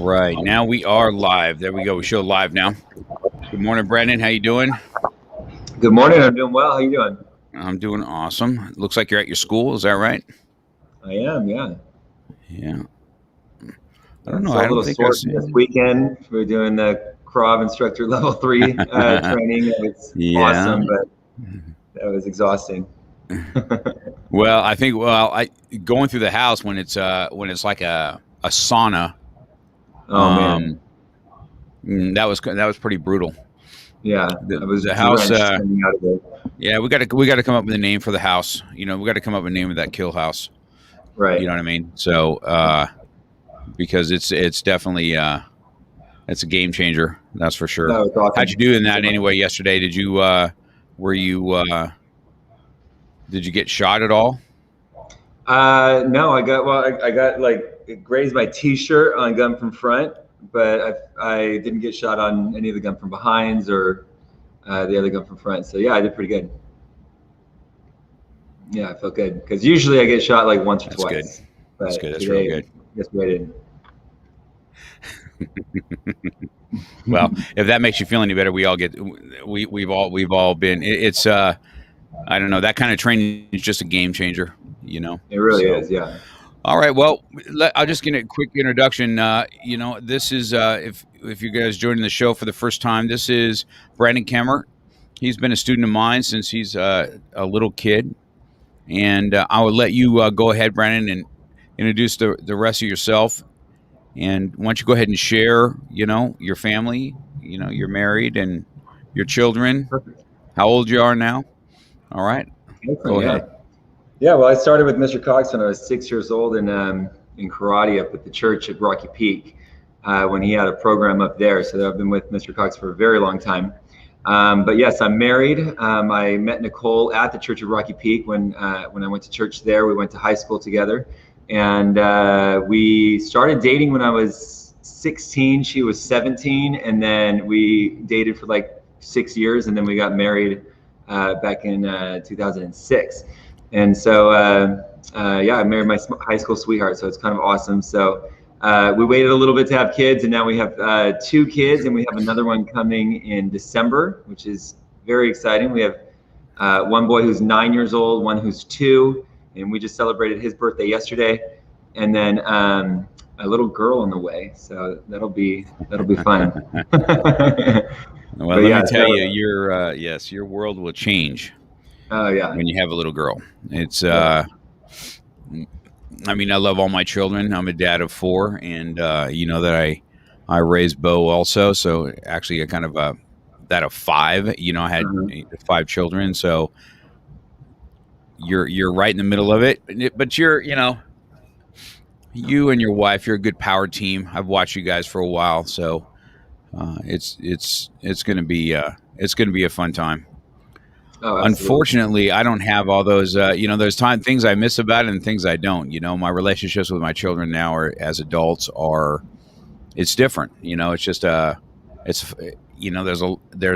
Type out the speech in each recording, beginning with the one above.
All right, now we are live. There we go. We show live now. Good morning, Brandon. How you doing? Good morning. I'm doing well. How you doing? I'm doing awesome. Looks like you're at your school. Is that right? I am. Yeah. Yeah. I Yeah, don't know. so a I don't little think sore I've from this seen. weekend. We're doing the Krav instructor level 3 training. It was Yeah. awesome, but that was exhausting. Well, I think. Well, I going through the house when it's like a sauna. Oh man. That was pretty brutal. Yeah, I was The house. drenched coming out of it. Yeah, we got to come up with a name for the house. We got to come up with a name of that kill house. Right. You know what I mean? So because it's definitely it's a game changer. That's for sure. That was awesome. How'd you do in that anyway yesterday? Did you did you get shot at all? No, I got like it grazed my T-shirt on gun from front, but I didn't get shot on any of the gun from behinds or the other gun from front. So yeah, I did pretty good. Yeah, I felt good because usually I get shot like once or That's twice. good. But That's good. That's today, real good. Yesterday I didn't. Well, if that makes you feel any better, we've all been. It's I don't know, that kind of training is just a game changer. It really is. Yeah. All right. Well, I'll just get a quick introduction. This is if you guys joining the show for the first time, this is Brandon Kemmer. He's been a student of mine since he's a little kid, and I will let you go ahead, Brandon, and introduce the rest of yourself. And why don't you go ahead and share, your family, you're married and your children, Perfect. how old you are now. All right. Go ahead. Yeah, well, I started with Mr. Cox when I was 6 years old in karate up at the church at Rocky Peak when he had a program up there. So I've been with Mr. Cox for a very long time. But yes, I'm married. I met Nicole at the church of Rocky Peak when I went to church there. We went to high school together. And we started dating when I was 16. She was 17. And then we dated for like 6 years. And then we got married back in 2006. And so, yeah, I married my high school sweetheart. So it's kind of awesome. So we waited a little bit to have kids. And now we have 2 kids. And we have another one coming in December, which is very exciting. We have one boy who's 9 years old, one who's 2. And we just celebrated his birthday yesterday, and then a little girl on the way. So that'll be fun. Well, let me tell you, your world will change. Oh yeah. When you have a little girl, it's. I mean, I love all my children. I'm a dad of 4, and you know that I raised Bo also. So actually, a kind of a dad of 5. I had 5 children. So. You're right in the middle of it, but you and your wife, you're a good power team. I've watched you guys for a while, so it's going to be a fun time. Oh, unfortunately, I don't have all those there's things I miss about it and things I don't. My relationships with my children now as adults it's different. It's just there's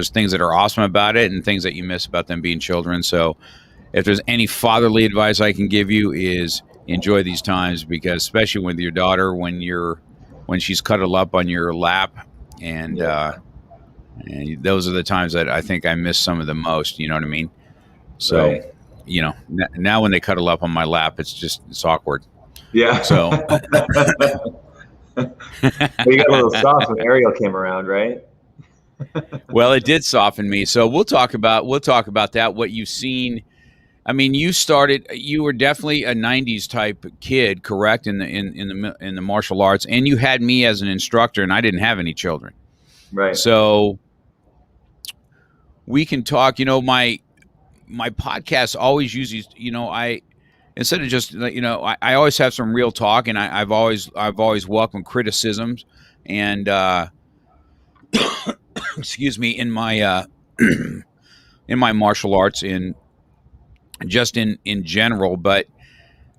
things that are awesome about it and things that you miss about them being children. So if there's any fatherly advice I can give you is enjoy these times, because especially with your daughter, when she's cuddled up on your lap, and those are the times that I think I miss some of the most. You know what I mean? So, right. Now when they cuddle up on my lap, it's awkward. Yeah. So you got a little soft when Ariel came around, right? Well, it did soften me. So we'll talk about that. What you've seen. I mean, you were definitely a 90s type kid, correct? In the martial arts, and you had me as an instructor, and I didn't have any children. Right. So we can talk, my podcast always uses, instead of just, I always have some real talk, and I've always welcomed criticisms and, excuse me, in my, in my martial arts, in general, but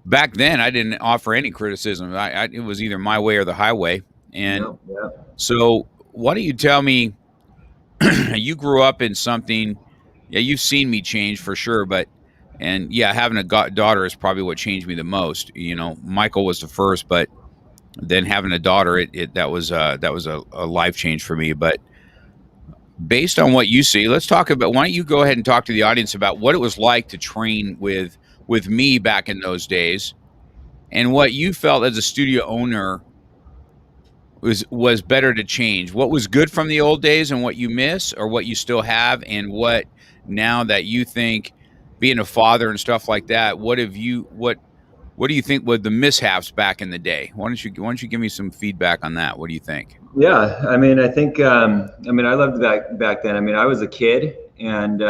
back then I didn't offer any criticism. It was either my way or the highway. And so why don't you tell me, you grew up in something, you've seen me change for sure, having a daughter is probably what changed me the most. Michael was the first, but then having a daughter, that was a life change for me. But based on what you see, let's talk about. Why don't you go ahead and talk to the audience about what it was like to train with me back in those days, and what you felt as a studio owner was better to change. What was good from the old days, and what you miss, or what you still have, and what now that you think, being a father and stuff like that, what do you think were the mishaps back in the day? Why don't you give me some feedback on that? What do you think? Yeah, I mean, I think, I loved back then. I mean, I was a kid, and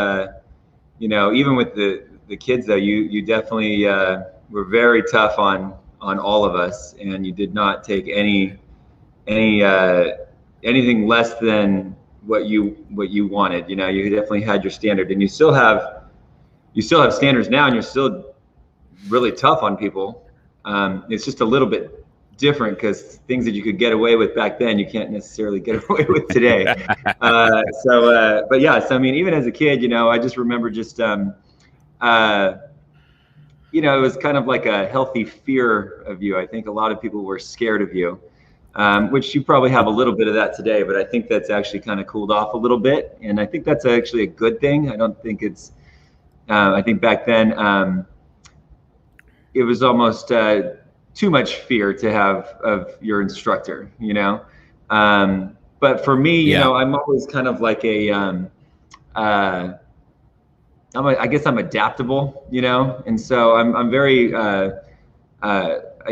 even with the kids though, you definitely were very tough on all of us, and you did not take any anything less than what you wanted. You definitely had your standard, and you still have standards now, and you're still really tough on people. It's just a little bit different because things that you could get away with back then, you can't necessarily get away with today. But yeah, so I mean, even as a kid, I just remember just, it was kind of like a healthy fear of you. I think a lot of people were scared of you, which you probably have a little bit of that today, but I think that's actually kind of cooled off a little bit. And I think that's actually a good thing. I don't think it's, I think back then, it was almost too much fear to have of your instructor, but for me, I'm always kind of like I guess I'm adaptable, and so I'm very, I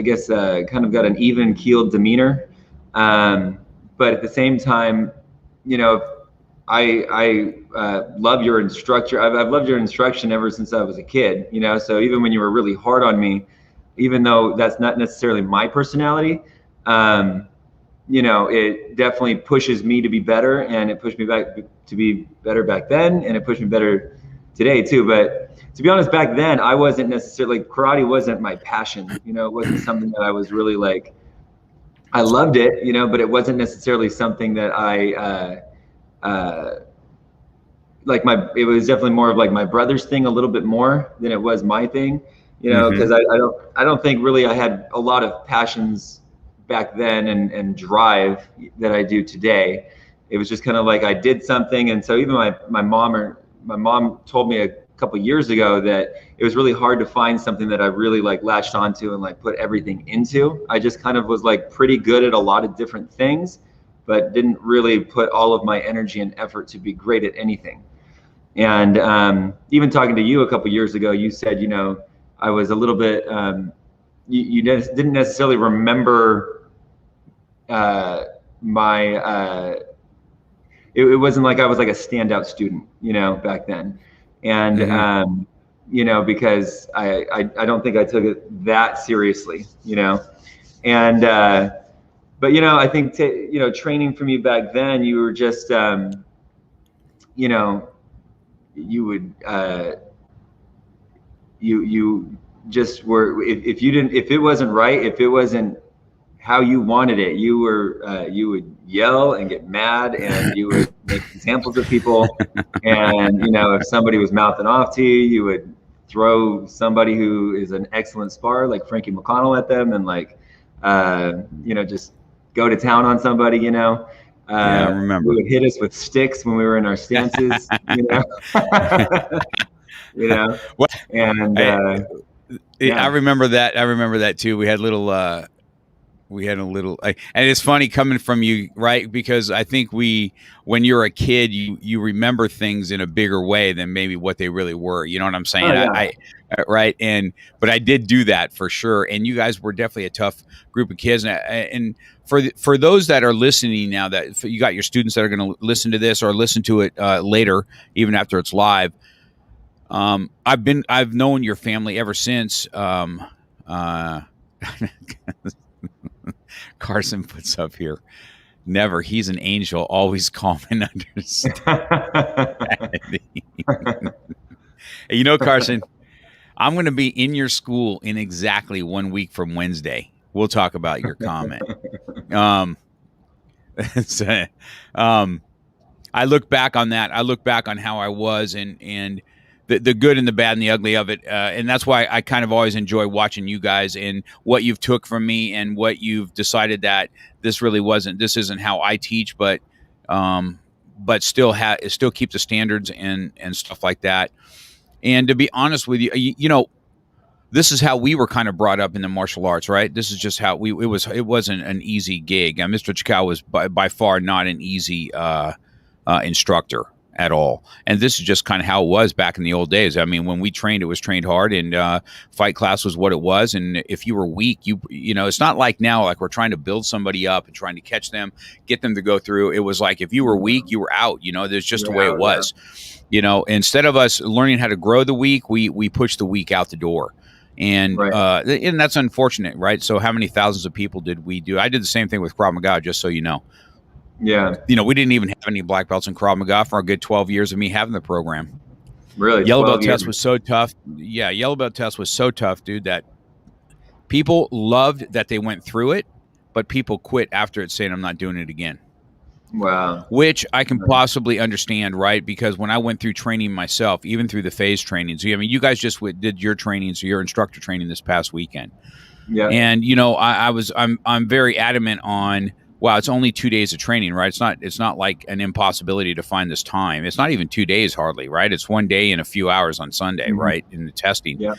guess, kind of got an even keeled demeanor. But at the same time, I love your instructor. I've loved your instruction ever since I was a kid, so even when you were really hard on me, even though that's not necessarily my personality, it definitely pushes me to be better, and it pushed me back to be better back then, and it pushed me better today too. But to be honest, back then I wasn't necessarily, karate wasn't my passion. It wasn't something that I was really like, I loved it, but it wasn't necessarily something that I, it was definitely more of like my brother's thing a little bit more than it was my thing, because I don't think really I had a lot of passions back then and drive that I do today. It was just kind of like I did something. And so even my mom told me a couple of years ago that it was really hard to find something that I really like latched onto and like put everything into. I just kind of was like pretty good at a lot of different things, but didn't really put all of my energy and effort to be great at anything. And even talking to you a couple of years ago, you said, I was a little bit, you didn't necessarily remember my, it wasn't like I was like a standout student, back then. And, because I don't think I took it that seriously, and, but, I think, training for me back then, you were just, you would, you just were, if it wasn't right, if it wasn't how you wanted it, you would yell and get mad, and you would make examples of people. And, if somebody was mouthing off to you, you would throw somebody who is an excellent spar, like Frankie McConnell, at them, and like, just go to town on somebody, Yeah, I remember. We would hit us with sticks when we were in our stances, What? And I remember that. I remember that too. We had a little, and it's funny coming from you, right? Because I think when you're a kid, you remember things in a bigger way than maybe what they really were. You know what I'm saying? Oh, yeah. Right. But I did do that for sure. And you guys were definitely a tough group of kids. And for those that are listening now, that you got your students that are going to listen to this or listen to it later, even after it's live. I've known your family ever since. Carson puts up here, never. He's an angel, always calm and understanding. Carson, I'm going to be in your school in exactly 1 week from Wednesday. We'll talk about your comment. I look back on that. I look back on how I was, and the good and the bad and the ugly of it. And that's why I kind of always enjoy watching you guys and what you've took from me and what you've decided that this isn't how I teach, but still keep the standards and stuff like that. And to be honest with you, this is how we were kind of brought up in the martial arts, right? This is just how it wasn't an easy gig. Mr. Chikau was by far not an easy instructor at all. And this is just kind of how it was back in the old days. I mean, when we trained, it was trained hard, and fight class was what it was. And if you were weak, it's not like now, like we're trying to build somebody up and trying to catch them, get them to go through. It was like, if you were weak, you were out, there's just the way it was, instead of us learning how to grow the weak, we pushed the weak out the door. And and that's unfortunate, right? So how many thousands of people did we do? I did the same thing with Krav Maga, just so you know. Yeah. We didn't even have any black belts in Krav Maga for a good 12 years of me having the program. Really? Yellow belt test was so tough. Yeah, yellow belt test was so tough, dude, that people loved that they went through it, but people quit after it saying, I'm not doing it again. Wow. Which I can possibly understand, right? Because when I went through training myself, even through the phase trainings, you guys just did your trainings, your instructor training this past weekend. Yeah. And I'm very adamant on, wow, it's only 2 days of training, right? It's not like an impossibility to find this time. It's not even 2 days hardly, right? It's 1 day and a few hours on Sunday, right? In the testing. Yeah.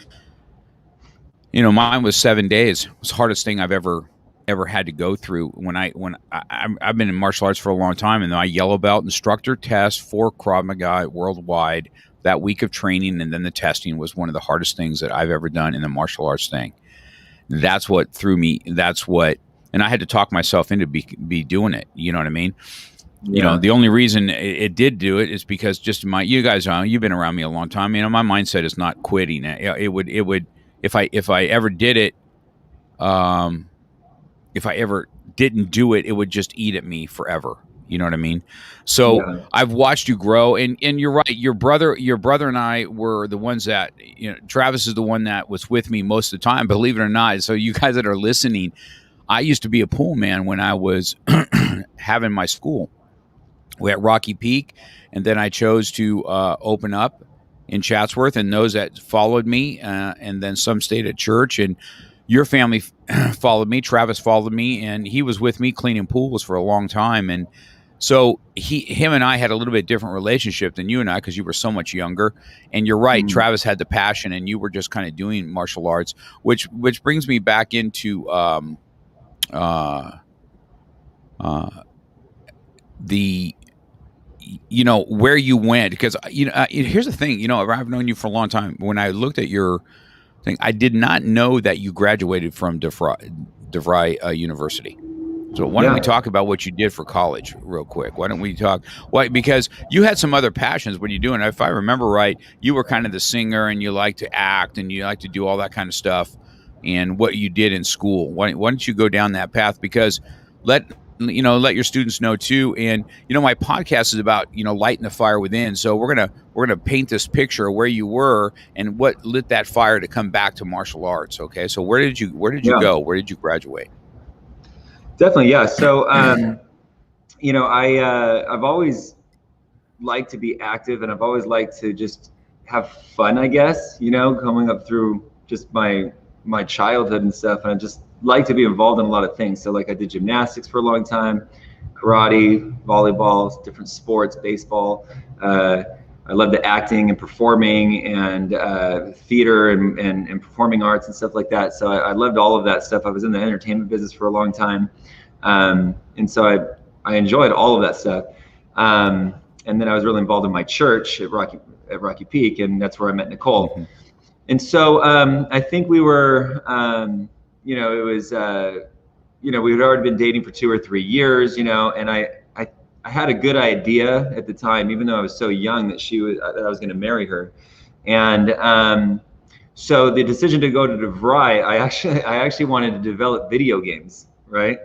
Mine was 7 days. It was the hardest thing I've ever had to go through. I've been in martial arts for a long time, and my yellow belt instructor test for Krav Maga worldwide, that week of training and then the testing was one of the hardest things that I've ever done in the martial arts thing. That's what threw me. And I had to talk myself into be doing it. You know what I mean? Yeah. The only reason it did do it is because just you guys, you've been around me a long time. My mindset is not quitting. It would, if I ever did it, if I ever didn't do it, it would just eat at me forever. You know what I mean? So I've watched you grow, and you're right. Your brother and I were the ones that, Travis is the one that was with me most of the time, believe it or not. So you guys that are listening, I used to be a pool man when I was having my school. We at Rocky Peak, and then I chose to open up in Chatsworth, and those that followed me, and then some stayed at church, and your family followed me. Travis followed me, and he was with me cleaning pools for a long time. And so him and I had a little bit different relationship than you and I, because you were so much younger. And you're right, Travis had the passion, and you were just kind of doing martial arts, which brings me back into where you went, because here's the thing, I've known you for a long time. When I looked at your thing, I did not know that you graduated from DeVry University. So why don't we talk about what you did for college real quick? Why don't we talk? Why? Because you had some other passions when you're doing it. If I remember right, you were kind of the singer, and you like to act, and you like to do all that kind of stuff. And what you did in school, why don't you go down that path? Because let your students know too. And my podcast is about lighting the fire within. So we're gonna paint this picture of where you were and what lit that fire to come back to martial arts. Okay, so where did you go? Where did you graduate? Definitely, yeah. So I've always liked to be active, and I've always liked to just have fun, I guess. Coming up through just my childhood and stuff, and I just like to be involved in a lot of things. So like I did gymnastics for a long time, karate, volleyball, different sports, baseball. I love the acting and performing and theater and performing arts and stuff like that. So I loved all of that stuff. I was in the entertainment business for a long time. And so I enjoyed all of that stuff. And then I was really involved in my church at Rocky Peak, and that's where I met Nicole. Mm-hmm. And so I think we were, it was, we had already been dating for 2 or 3 years, and I had a good idea at the time, even though I was so young, that I was going to marry her. And so the decision to go to DeVry, I actually wanted to develop video games, right?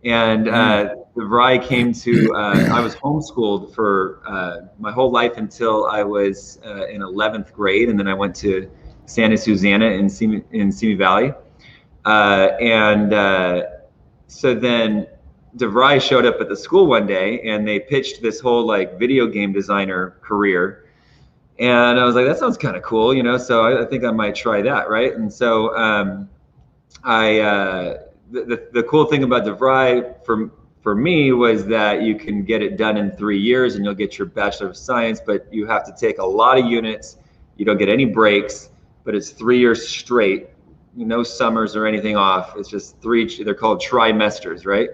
And DeVry came to, I was homeschooled for my whole life until I was in 11th grade, and then I went to Santa Susana in Simi Valley. So then DeVry showed up at the school one day, and they pitched this whole like video game designer career. And I was like, that sounds kind of cool, so I think I might try that, right? And so the cool thing about DeVry for me was that you can get it done in 3 years and you'll get your Bachelor of Science, but you have to take a lot of units. You don't get any breaks, but it's 3 years straight, no summers or anything off. It's just they're called trimesters, right?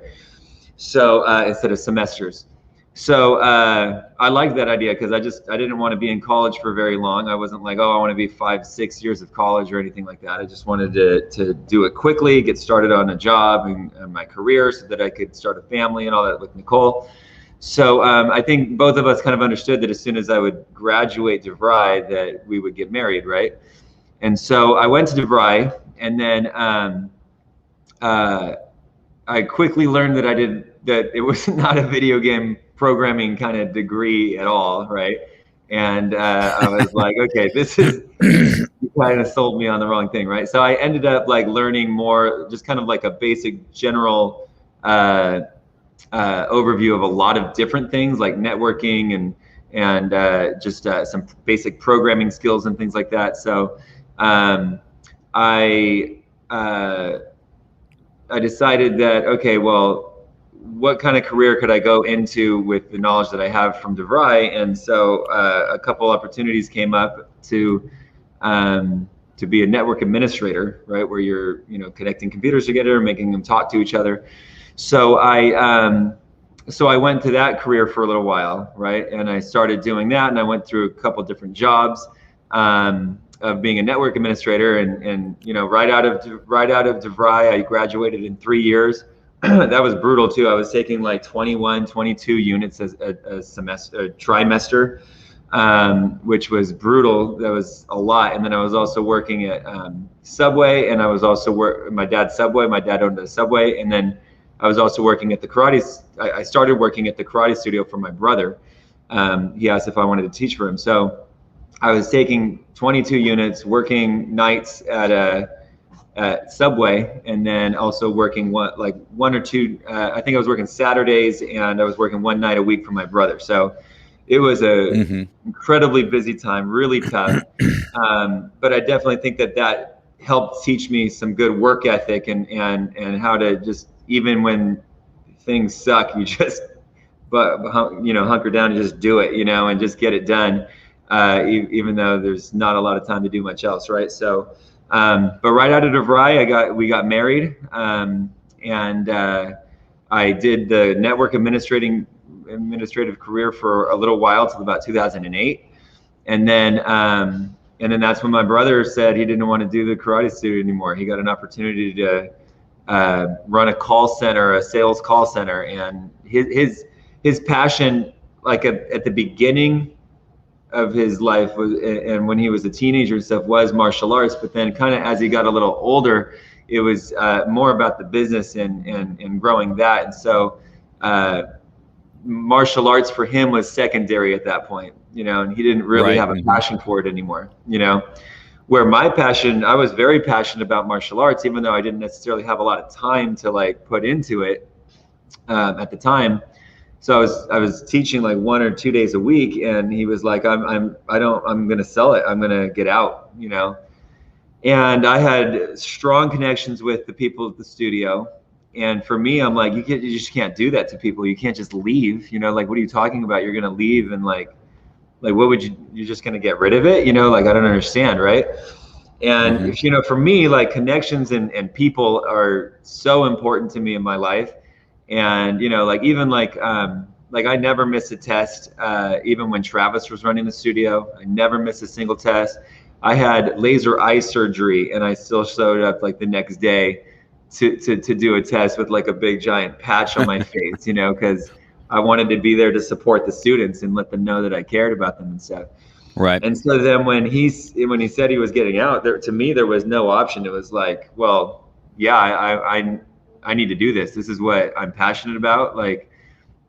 So instead of semesters. So I liked that idea because I didn't want to be in college for very long. I wasn't like, oh, I want to be 5-6 years of college or anything like that. I just wanted to do it quickly, get started on a job and my career so that I could start a family and all that with Nicole. So I think both of us kind of understood that as soon as I would graduate DeVry that we would get married, right? And so I went to DeVry, and then I quickly learned that it was not a video game programming kind of degree at all, right? And I was like, okay, you kind of sold me on the wrong thing, right? So I ended up like learning more, just kind of like a basic general overview of a lot of different things like networking and just some basic programming skills and things like that. So I decided that, okay, well, what kind of career could I go into with the knowledge that I have from DeVry? And so a couple opportunities came up to be a network administrator, right, where you're connecting computers together, making them talk to each other. So I went to that career for a little while, right, and I started doing that, and I went through a couple different jobs of being a network administrator, and right out of DeVry, I graduated in 3 years. That was brutal too. I was taking like 21, 22 units a semester, a trimester, which was brutal. That was a lot. And then I was also working at Subway, and I was also my dad's Subway. My dad owned a Subway, and then I was also working at the karate. I started working at the karate studio for my brother. He asked if I wanted to teach for him, so I was taking 22 units, working nights at Subway, and then also working one or two. I think I was working Saturdays, and I was working one night a week for my brother. So it was a incredibly busy time, really tough. But I definitely think that helped teach me some good work ethic and how to just, even when things suck, you just hunker down and just do it, and just get it done. Even though there's not a lot of time to do much else, right? So, but right out of DeVry, we got married, and I did the network administrative career for a little while till about 2008, and then that's when my brother said he didn't want to do the karate studio anymore. He got an opportunity to run a sales call center, and his passion, like at the beginning of his life and when he was a teenager and stuff, was martial arts. But then kind of as he got a little older, it was more about the business and growing that. And so martial arts for him was secondary at that point, and he didn't really have a passion for it anymore, where my passion, I was very passionate about martial arts, even though I didn't necessarily have a lot of time to like put into it at the time. So I was teaching like 1 or 2 days a week, and he was like, I'm gonna sell it. I'm gonna get out, And I had strong connections with the people at the studio. And for me, I'm like, you just can't do that to people. You can't just leave, like, what are you talking about? You're gonna leave, and like what would you're just gonna get rid of it? Like, I don't understand, right? And for me, like, connections and people are so important to me in my life. And like, even like I never missed a test, even when Travis was running the studio. I never missed a single test. I had laser eye surgery, and I still showed up like the next day to do a test with like a big giant patch on my face, because I wanted to be there to support the students and let them know that I cared about them and stuff. Right. And so then when he said he was getting out, to me there was no option. It was like, well, yeah, I need to do this. This is what I'm passionate about. Like,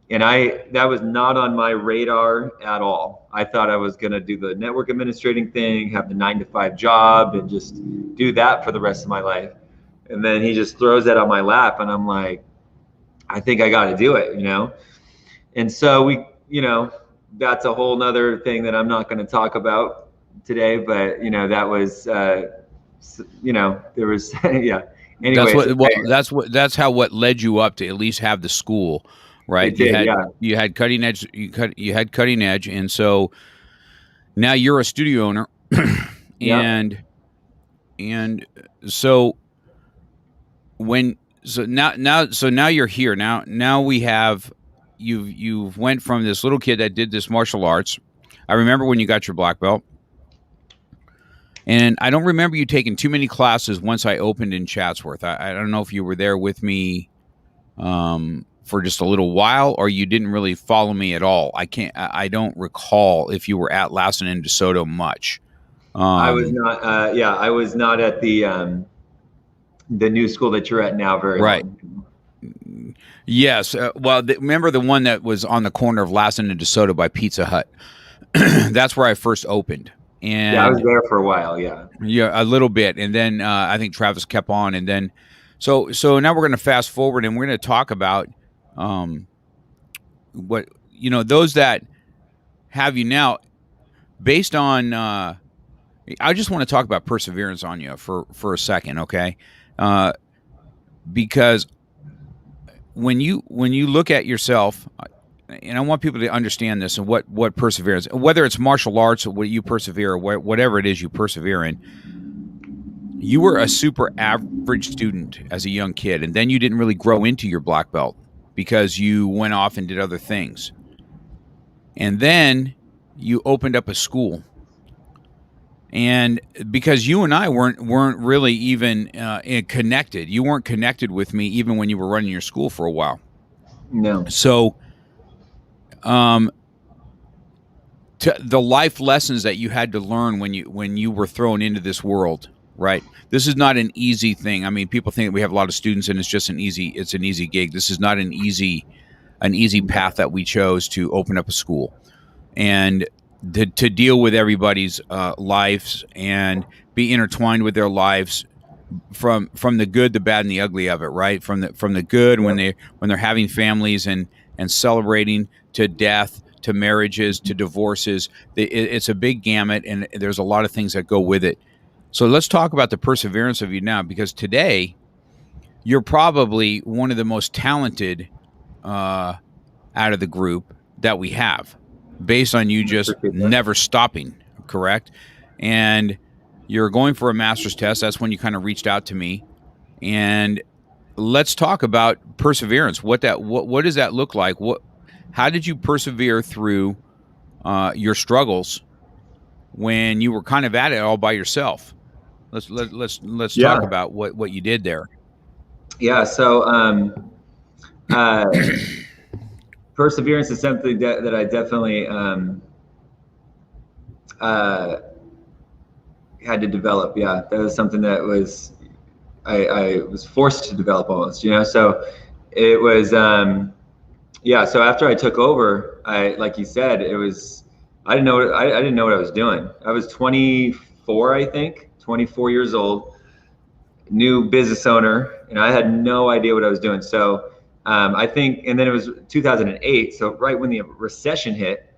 and that was not on my radar at all. I thought I was going to do the network administrating thing, have the 9-to-5 job, and just do that for the rest of my life. And then he just throws that on my lap, and I'm like, I think I got to do it, And so we, that's a whole nother thing that I'm not going to talk about today, but that was, there was, yeah. That's Anyways, that's how what led you up to at least have the school, right? it did, yeah. You had cutting edge, you had cutting edge, and so now you're a studio owner, Yeah. and so now you're here. Now we have you've went from this little kid that did this martial arts. I remember when you got your black belt. And I don't remember you taking too many classes once I opened in Chatsworth. I don't know if you were there with me for just a little while, or you didn't really follow me at all. I don't recall if you were at Lassen and DeSoto much. I was not. I was not at the new school that you're at now very right. long. Yes. Remember the one that was on the corner of Lassen and DeSoto by Pizza Hut? That's where I first opened. And yeah, I was there for a while. Yeah, a little bit, and then I think Travis kept on, and then so now we're going to fast forward, and we're going to talk about what those that have you now, based on. I just want to talk about perseverance on you for a second, okay? Because when you look at yourself. And I want people to understand this and what perseverance, whether it's martial arts or what you persevere, or whatever it is you persevere in. You were a super average student as a young kid, and then you didn't really grow into your black belt because you went off and did other things. And then you opened up a school. And because you and I weren't really even connected, you weren't connected with me even when you were running your school for a while. No. So. The life lessons that you had to learn when you were thrown into this world, right? This is not an easy thing. I mean, people think that we have a lot of students and it's an easy gig. This is not an easy path that we chose to open up a school and to deal with everybody's lives and be intertwined with their lives from the good, the bad, and the ugly of it, right? From the good when they're having families and celebrating, to death, to marriages, to divorces. It's a big gamut, and there's a lot of things that go with it. So let's talk about the perseverance of you now, because today you're probably one of the most talented out of the group that we have, based on you just never stopping, correct? And you're going for a master's test. That's when you kind of reached out to me. And let's talk about perseverance. What does that look like? How did you persevere through your struggles when you were kind of at it all by yourself? Let's talk about what you did there. Yeah. So perseverance is something that I definitely had to develop. Yeah, that was something that I was forced to develop almost. So it was. So after I took over, like you said, I didn't know what I was doing. I was 24, I think, 24 years old, new business owner, and I had no idea what I was doing. So I think, and then it was 2008, so right when the recession hit.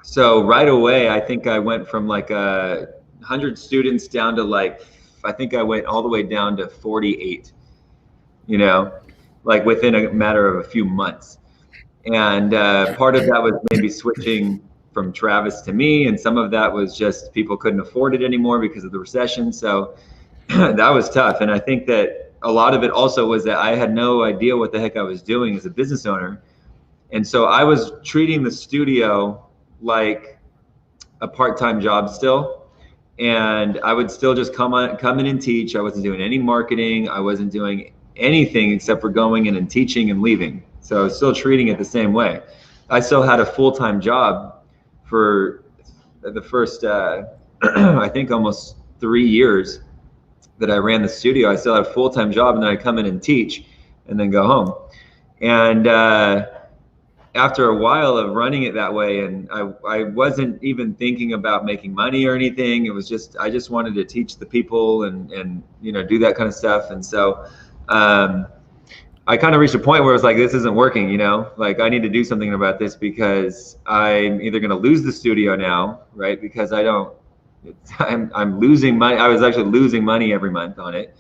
So right away, I think I went from like 100 students down to I think I went all the way down to 48, like within a matter of a few months. And part of that was maybe switching from Travis to me, and some of that was just people couldn't afford it anymore because of the recession. So that was tough. And I think that a lot of it also was that I had no idea what the heck I was doing as a business owner. And so I was treating the studio like a part-time job still. And I would still just come in and teach. I wasn't doing any marketing. I wasn't doing anything except for going in and teaching and leaving. So I was still treating it the same way. I still had a full-time job for the first, I think almost 3 years that I ran the studio. I still had a full-time job, and then I'd come in and teach and then go home. And after a while of running it that way, and I wasn't even thinking about making money or anything. It was just, I just wanted to teach the people and do that kind of stuff. And so I kind of reached a point where it was like, this isn't working, like I need to do something about this because I'm either going to lose the studio now, right? Because I'm losing money. I was actually losing money every month on it.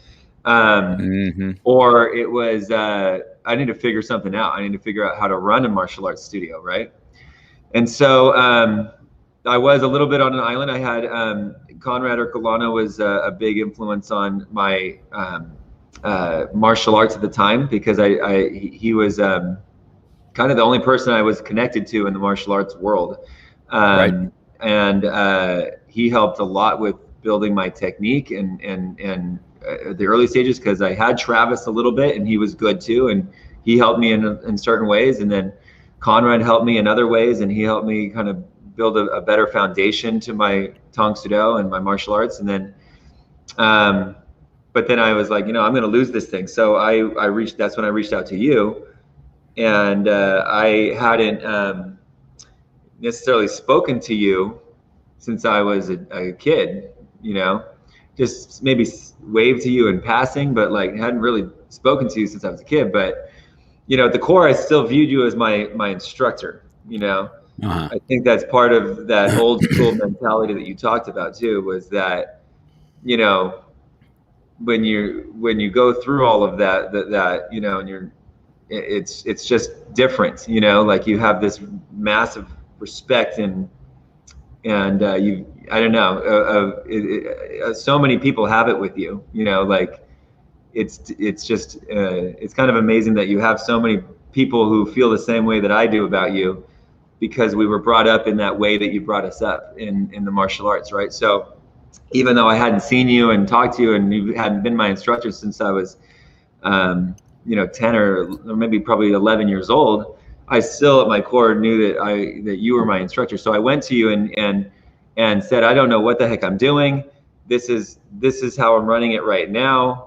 Or it was, I need to figure something out. I need to figure out how to run a martial arts studio, right? And so I was a little bit on an island. I had Conrad Ercolano was a big influence on my martial arts at the time, because he was kind of the only person I was connected to in the martial arts world. Right. And he helped a lot with building my technique and the early stages, because I had Travis a little bit and he was good too, and he helped me in certain ways, and then Conrad helped me in other ways, and he helped me kind of build a better foundation to my Tang Soo Do and my martial arts. And then but then I was like, I'm going to lose this thing. So that's when I reached out to you, and I hadn't necessarily spoken to you since I was a kid, just maybe waved to you in passing, but like hadn't really spoken to you since I was a kid. But, at the core, I still viewed you as my instructor, I think that's part of that old school mentality that you talked about too, was that, when you go through all of that, and it's just different, like you have this massive respect and I don't know, so many people have it with you, like it's just it's kind of amazing that you have so many people who feel the same way that I do about you, because we were brought up in that way that you brought us up in the martial arts, right? So even though I hadn't seen you and talked to you, and you hadn't been my instructor since I was 10 or maybe probably 11 years old, I still at my core knew that you were my instructor. So I went to you and said, I don't know what the heck I'm doing. This is how I'm running it right now.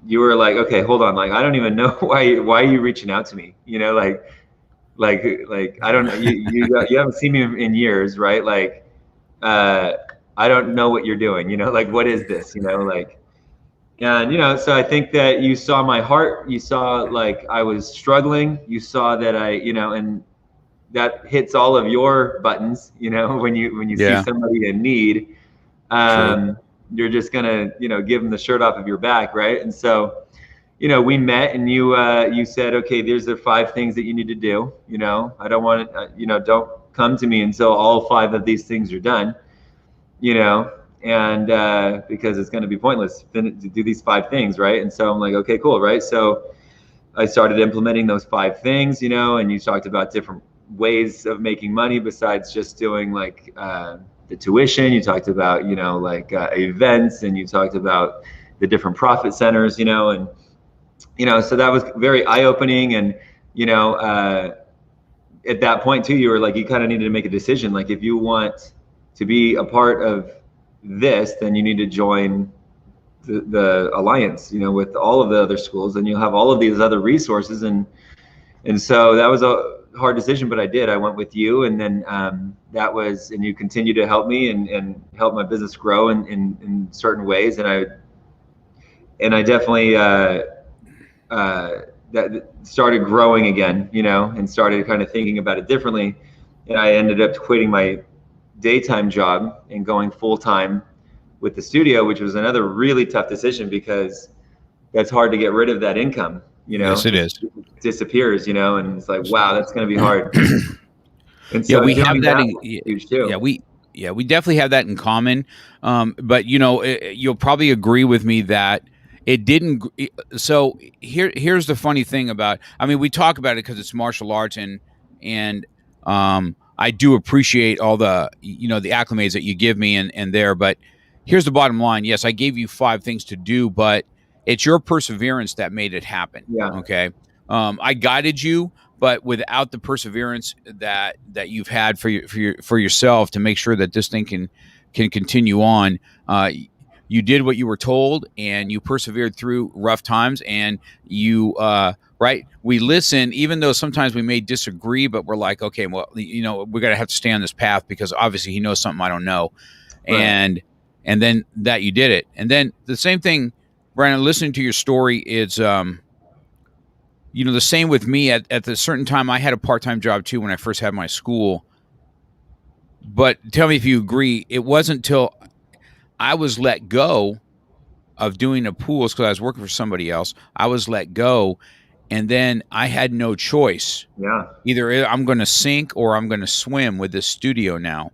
You were like, okay, hold on. Like, I don't even know why are you reaching out to me? Like I don't know. You haven't seen me in years, right? Like, I don't know what you're doing. Like, what is this? Like. And, so I think that you saw my heart, you saw like I was struggling, you saw that and that hits all of your buttons, when you see somebody in need, you're just gonna, give them the shirt off of your back. Right. And so, we met, and you said, okay, there's the 5 things that you need to do. I don't want it, don't come to me until all 5 of these things are done, and because it's going to be pointless to do these 5 things, right? And so I'm like, okay, cool, right? So I started implementing those 5 things, and you talked about different ways of making money besides just doing like the tuition. You talked about, like events, and you talked about the different profit centers, and so that was very eye-opening. And at that point too, you were like, you kind of needed to make a decision. Like, if you want to be a part of this, then you need to join the alliance, with all of the other schools, and you'll have all of these other resources. And so that was a hard decision, but I did. I went with you, and then and you continue to help me and help my business grow in certain ways. And I definitely that started growing again, and started kind of thinking about it differently. And I ended up quitting my daytime job and going full-time with the studio, which was another really tough decision, because that's hard to get rid of that income, Yes, it is. It disappears, and it's like, wow, that's going to be hard. And so we have that huge too. We definitely have that in common. But you'll probably agree with me that it didn't. So here's the funny thing about, we talk about it because it's martial arts, and I do appreciate all the, the acclimates that you give me and there, but here's the bottom line. Yes, I gave you 5 things to do, but it's your perseverance that made it happen. Yeah. Okay. I guided you, but without the perseverance that you've had for yourself to make sure that this thing can continue on, you did what you were told, and you persevered through rough times, and you, right. We listen, even though sometimes we may disagree, but we're like, okay, well, we're going to have to stay on this path, because obviously he knows something I don't know. Right. And then that you did it. And then the same thing, Brandon, listening to your story, it's the same with me. At the certain time, I had a part-time job too when I first had my school. But tell me if you agree. It wasn't until I was let go of doing the pools because I was working for somebody else. I was let go, and then I had no choice. Yeah. Either I'm going to sink or I'm going to swim with this studio now.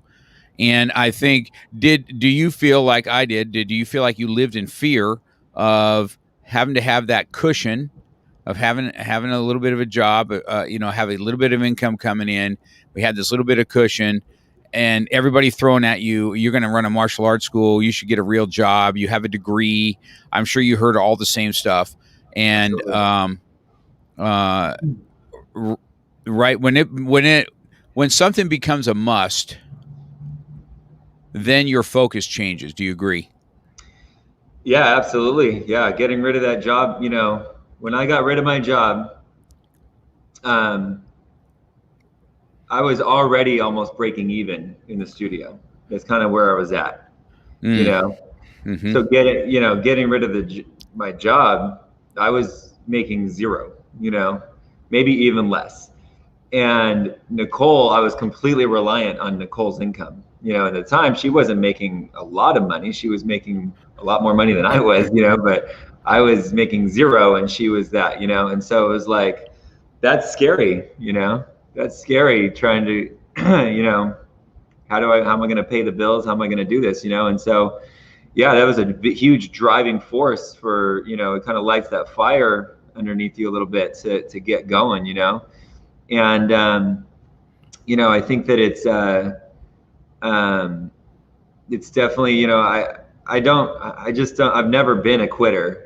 And I think, do you feel like I did? Did you feel like you lived in fear of having to have that cushion of having a little bit of a job, have a little bit of income coming in? We had this little bit of cushion, and everybody throwing at you, you're going to run a martial arts school. You should get a real job. You have a degree. I'm sure you heard all the same stuff. And right when something becomes a must, then your focus changes. Do you agree? Yeah, absolutely. Yeah, getting rid of that job. When I got rid of my job, I was already almost breaking even in the studio. That's kind of where I was at. Mm-hmm. So getting rid of my job, I was making zero. Maybe even less. And Nicole, I was completely reliant on Nicole's income. At the time, she wasn't making a lot of money. She was making a lot more money than I was, but I was making zero and she was that, and so it was like, that's scary, that's scary trying to, how am I going to pay the bills? How am I going to do this? And so, yeah, that was a huge driving force for, it kind of lights that fire underneath you a little bit to get going, and, I think that it's definitely, I've never been a quitter,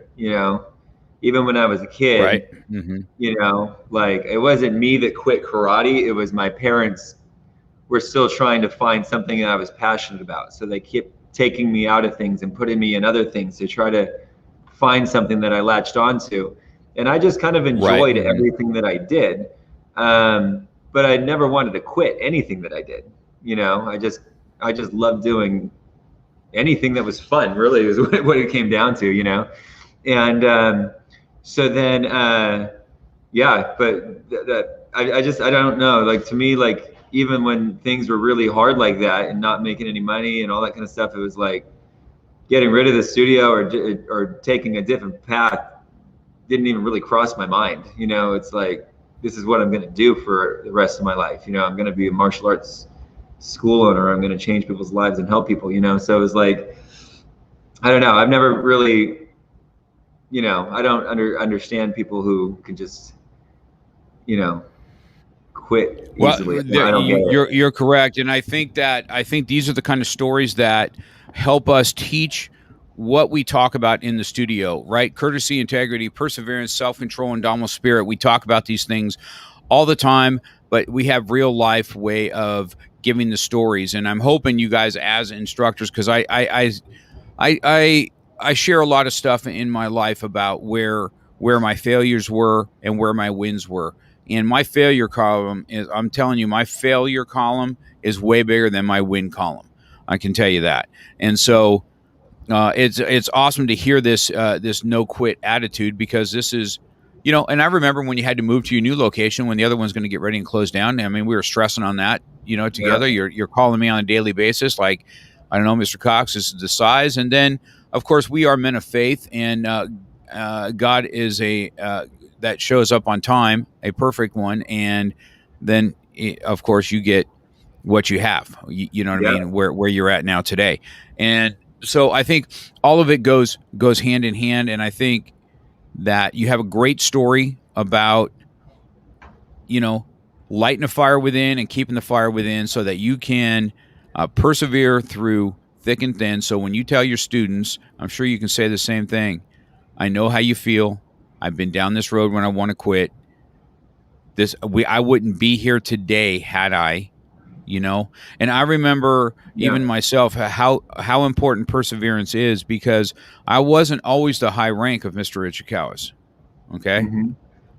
even when I was a kid, right. Mm-hmm. Like it wasn't me that quit karate. It was my parents were still trying to find something that I was passionate about. So they kept taking me out of things and putting me in other things to try to find something that I latched onto. And I just kind of enjoyed Right. everything that I did. But I never wanted to quit anything that I did. I just loved doing anything that was fun, really, is what it came down to, And so then, but I don't know. Like, to me, like, even when things were really hard like that and not making any money and all that kind of stuff, it was like getting rid of the studio or taking a different path didn't even really cross my mind. It's like, this is what I'm going to do for the rest of my life. I'm going to be a martial arts school owner. I'm going to change people's lives and help people, so it was like, I don't know. I've never really, I don't understand people who can just, quit easily. Well, you're correct. And I think these are the kind of stories that help us teach what we talk about in the studio, right? Courtesy, integrity, perseverance, self-control, indomitable spirit. We talk about these things all the time, but we have real life way of giving the stories. And I'm hoping you guys as instructors, because I share a lot of stuff in my life about where my failures were and where my wins were. And my failure column is, I'm telling you, my failure column is way bigger than my win column. I can tell you that. And so it's awesome to hear this no quit attitude, because this is, and I remember when you had to move to your new location when the other one's going to get ready and close down. I mean, we were stressing on that, together. Yeah. You're calling me on a daily basis, like, I don't know, Mr. Cox, this is the size. And then, of course, we are men of faith, and God is that shows up on time, a perfect one. And then, of course, you get what you have. You know what I mean? Where you're at now today. And so I think all of it goes hand in hand. And I think that you have a great story about, lighting a fire within and keeping the fire within so that you can persevere through thick and thin. So when you tell your students, I'm sure you can say the same thing. I know how you feel. I've been down this road when I want to quit. I wouldn't be here today had I, And I remember even myself how important perseverance is, because I wasn't always the high rank of Mr. Ichikawa's. Okay,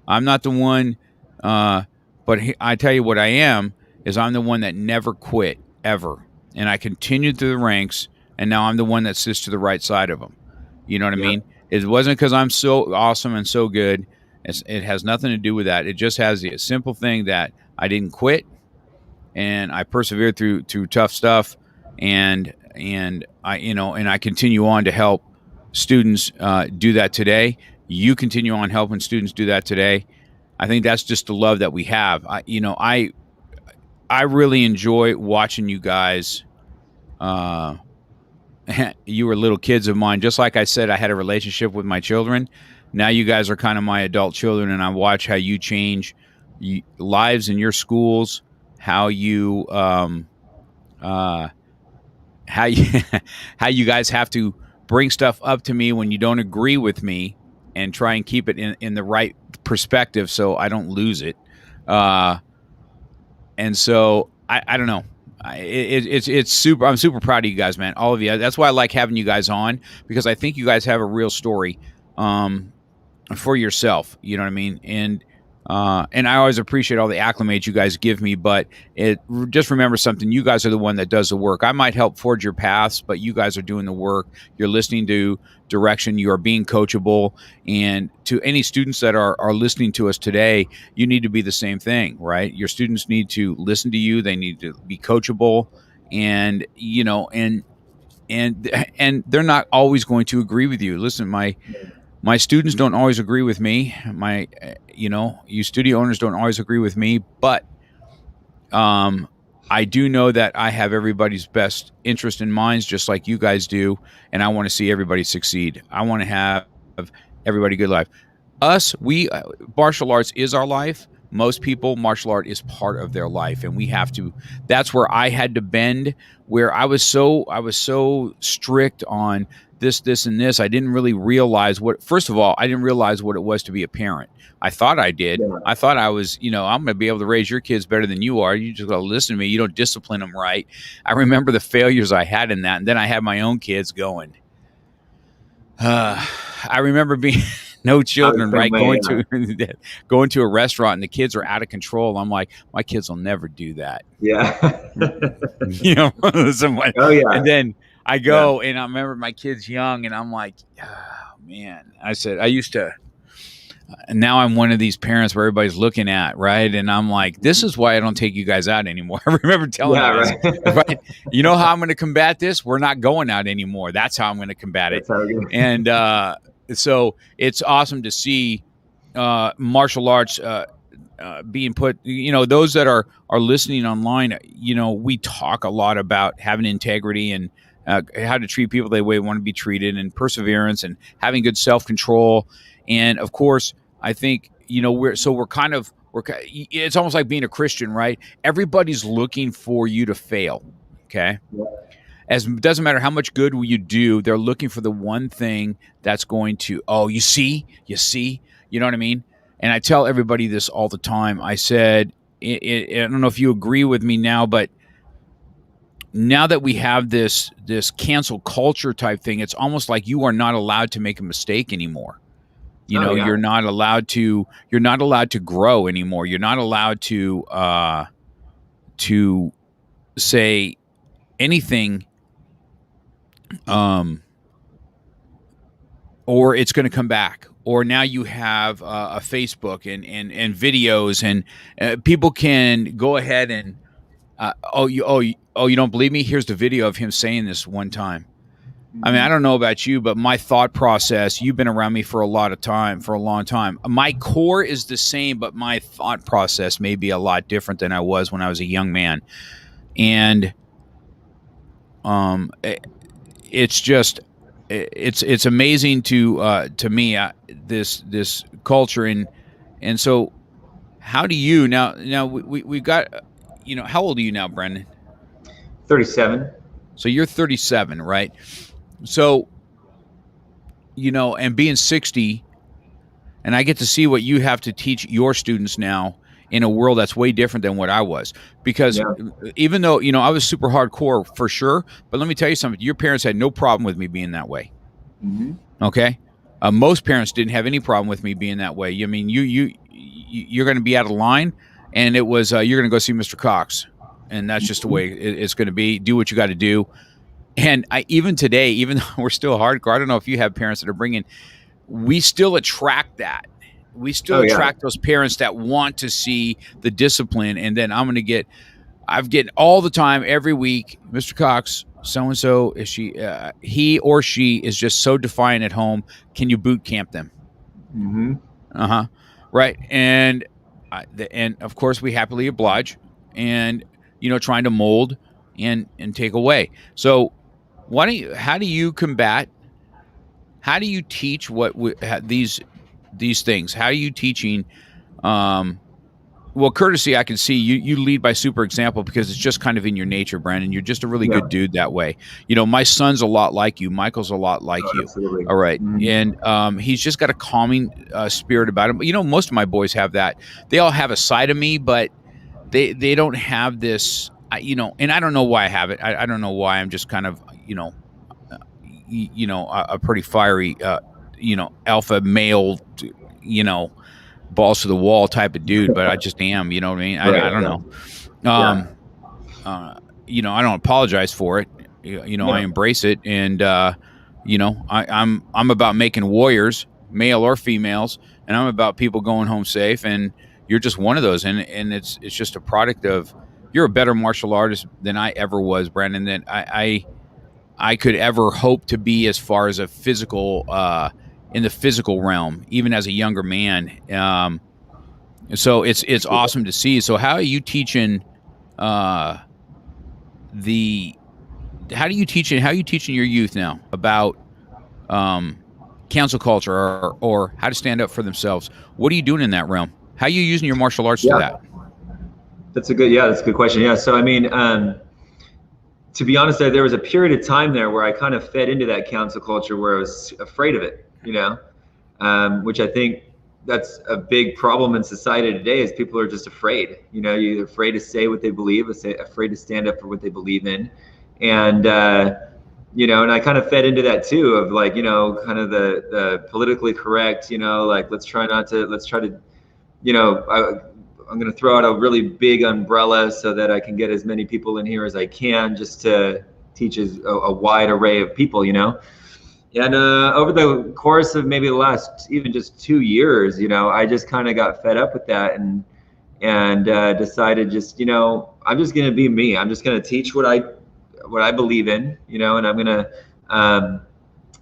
I'm not the one, but I tell you what I am is I'm the one that never quit ever, and I continued through the ranks, and now I'm the one that sits to the right side of them. You know what I mean? It wasn't because I'm so awesome and so good. It has nothing to do with that. It just has the simple thing that I didn't quit, and I persevered through tough stuff, and I continue on to help students do that today. You continue on helping students do that today. I think that's just the love that we have. I really enjoy watching you guys. You were little kids of mine. Just like I said, I had a relationship with my children. Now you guys are kind of my adult children, and I watch how you change lives in your schools, how you how you how you guys have to bring stuff up to me when you don't agree with me and try and keep it in the right perspective so I don't lose it. And so I don't know. It's super. I'm super proud of you guys, man. All of you. That's why I like having you guys on, because I think you guys have a real story for yourself. You know what I mean? And I always appreciate all the acclimates you guys give me, but just remember something. You guys are the one that does the work. I might help forge your paths, but you guys are doing the work. You're listening to direction. You are being coachable. And to any students that are listening to us today, you need to be the same thing, right? Your students need to listen to you. They need to be coachable, and and they're not always going to agree with you. Listen, my students don't always agree with me. You studio owners don't always agree with me, but I do know that I have everybody's best interest in mind, just like you guys do, and I want to see everybody succeed. I want to have everybody good life. Martial arts is our life. Most people, martial art is part of their life, and we have to. That's where I had to bend, where I was so strict on this, and this. I didn't really realize first of all, I didn't realize what it was to be a parent. I thought I did. Yeah. I thought I was, I'm going to be able to raise your kids better than you are. You just got to listen to me. You don't discipline them right. I remember the failures I had in that. And then I had my own kids going. I remember being no children, right? Going to a restaurant and the kids are out of control. I'm like, my kids will never do that. Yeah. Oh yeah. And then I go and I remember my kids young, and I'm like, oh, man. I said, I used to. And now I'm one of these parents where everybody's looking at, right? And I'm like, this is why I don't take you guys out anymore. I remember telling you, right? You know how I'm going to combat this? We're not going out anymore. That's how I'm going to combat it. And so it's awesome to see martial arts being put, those that are listening online, we talk a lot about having integrity and how to treat people the way they want to be treated, and perseverance, and having good self-control. And of course, I think, it's almost like being a Christian, right? Everybody's looking for you to fail. Okay. Yeah. It doesn't matter how much good you do. They're looking for the one thing that's going to, you see, you know what I mean? And I tell everybody this all the time. I said, I don't know if you agree with me now, but now that we have this cancel culture type thing, it's almost like you are not allowed to make a mistake anymore. You're not allowed to grow anymore. You're not allowed to say anything, or it's going to come back. Or now you have a Facebook and videos, and people can go ahead and you don't believe me? Here's the video of him saying this one time. I mean, I don't know about you, but my thought process, you've been around me for a long time. My core is the same, but my thought process may be a lot different than I was when I was a young man. And it's just, it's amazing to me, this culture. And so how do you now we've got, how old are you now, Brandon? 37. So you're 37, right? So, and being 60, and I get to see what you have to teach your students now in a world that's way different than what I was. Because even though, I was super hardcore for sure, but let me tell you something. Your parents had no problem with me being that way. Mm-hmm. Okay? Most parents didn't have any problem with me being that way. I mean, you're going to be out of line, and it was, you're going to go see Mr. Cox. And that's just the way it's going to be. Do what you got to do. And even today, even though we're still hardcore, I don't know if you have parents that are bringing we still attract that. We still attract those parents that want to see the discipline. And then I've get all the time, every week, Mr. Cox, so-and-so, is he or she is just so defiant at home. Can you boot camp them? Mm-hmm. Right. And of course we happily oblige, and, trying to mold and take away. So how do you teach these things? How are you teaching? Well, courtesy, I can see you lead by super example, because it's just kind of in your nature, Brandon. You're just a really good dude that way. My son's a lot like you. Michael's a lot like you. Absolutely. All right. Mm-hmm. And he's just got a calming spirit about him. But, most of my boys have that. They all have a side of me, but they don't have this, and I don't know why I have it. I don't know why. I'm just kind of, a pretty fiery, alpha male, balls to the wall type of dude, but I just am, you know what I mean? I don't know. I don't apologize for it. I embrace it. And, I'm about making warriors, male or females, and I'm about people going home safe. And you're just one of those. And it's just a product of, you're a better martial artist than I ever was, Brandon, than I could ever hope to be, as far as a physical, in the physical realm, even as a younger man. So it's awesome to see. So how are you teaching how are you teaching your youth now about cancel culture, or how to stand up for themselves? What are you doing in that realm? How are you using your martial arts to that? That's a good question. Yeah. So, I mean, to be honest, there was a period of time there where I kind of fed into that cancel culture, where I was afraid of it, which I think that's a big problem in society today, is people are just afraid. You're afraid to say what they believe, afraid to stand up for what they believe in. And, and I kind of fed into that too, of like, kind of the politically correct, like, let's try to, I'm going to throw out a really big umbrella so that I can get as many people in here as I can, just to teach a wide array of people, And over the course of maybe the last even just 2 years, I just kind of got fed up with that, and decided just, I'm just going to be me. I'm just going to teach what I believe in, and I'm going to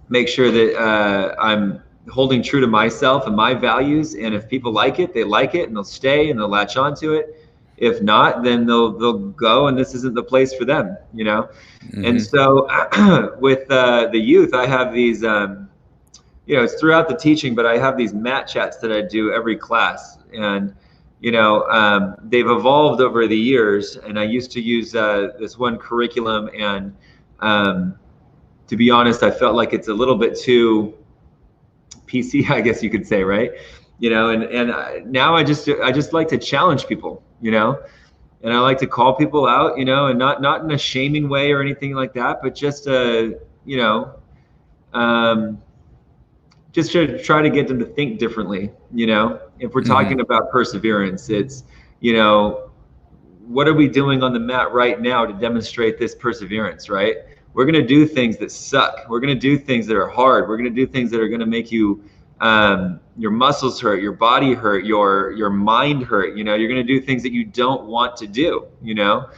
make sure that I'm holding true to myself and my values. And if people like it, they like it, and they'll stay and they'll latch onto it. If not, then they'll go, and this isn't the place for them, Mm-hmm. And so with the youth, I have these, it's throughout the teaching, but I have these mat chats that I do every class. And, they've evolved over the years. And I used to use this one curriculum. And to be honest, I felt like it's a little bit too PC, I guess you could say, right? And now I just like to challenge people, and I like to call people out, and not in a shaming way or anything like that, but just just to try to get them to think differently. If we're talking about perseverance, it's, what are we doing on the mat right now to demonstrate this perseverance, right? We're going to do things that suck. We're going to do things that are hard. We're going to do things that are going to make you, your muscles hurt, your body hurt, your mind hurt. You're going to do things that you don't want to do. We're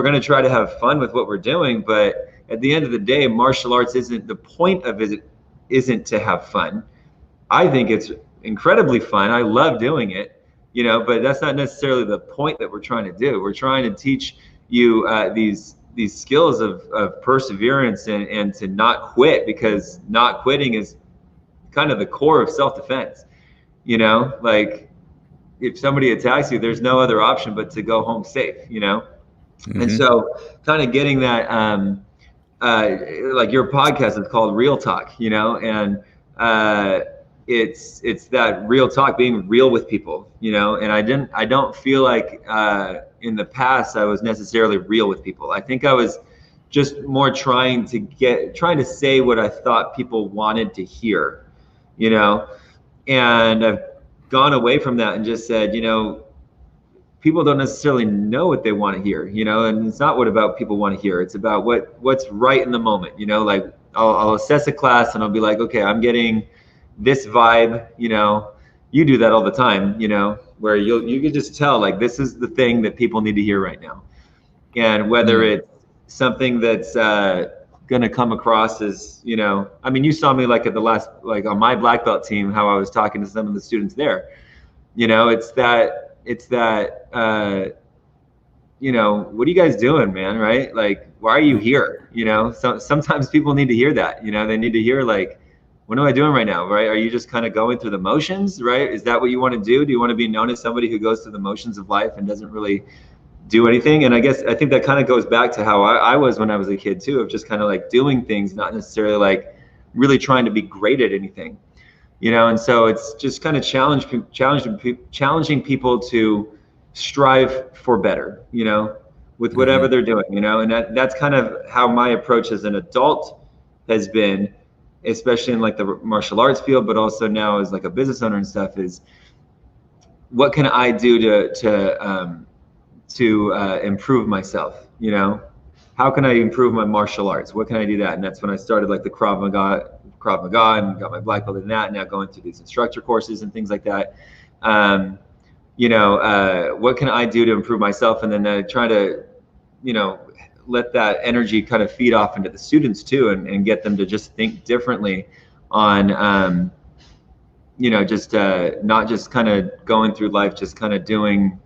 going to try to have fun with what we're doing, but at the end of the day, martial arts isn't the point of it. Isn't to have fun. I think it's incredibly fun. I love doing it, but that's not necessarily the point that we're trying to do. We're trying to teach you these skills of perseverance and to not quit, because not quitting is kind of the core of self-defense. Like, if somebody attacks you, there's no other option but to go home safe, And so kind of getting that, like your podcast is called Real Talk, and it's that real talk, being real with people, and I don't feel like in the past I was necessarily real with people. I think I was just more trying to say what I thought people wanted to hear, and I've gone away from that and just said, people don't necessarily know what they want to hear, and it's not what about people want to hear. It's about what's right in the moment, like I'll assess a class and I'll be like, okay, I'm getting, this vibe, you do that all the time, where you can just tell, like, this is the thing that people need to hear right now. And whether it's something that's going to come across as, I mean, you saw me like at the last, like on my black belt team, how I was talking to some of the students there. It's that, what are you guys doing, man? Right? Like, why are you here? So sometimes people need to hear that, they need to hear, like, what am I doing right now? Right? Are you just kind of going through the motions? Right? Is that what you want to do? Do you want to be known as somebody who goes through the motions of life and doesn't really do anything? And I think that kind of goes back to how I was when I was a kid too, of just kind of like doing things, not necessarily like really trying to be great at anything, and so it's just kind of challenging people to strive for better, with whatever they're doing, and that's kind of how my approach as an adult has been, especially in like the martial arts field, but also now as like a business owner and stuff, is what can I do to improve myself? How can I improve my martial arts? What can I do that? And that's when I started like the Krav Maga, and got my black belt in that, and now going through these instructor courses and things like that. What can I do to improve myself? And then try to, let that energy kind of feed off into the students too, and get them to just think differently on, just not just kind of going through life, just kind of doing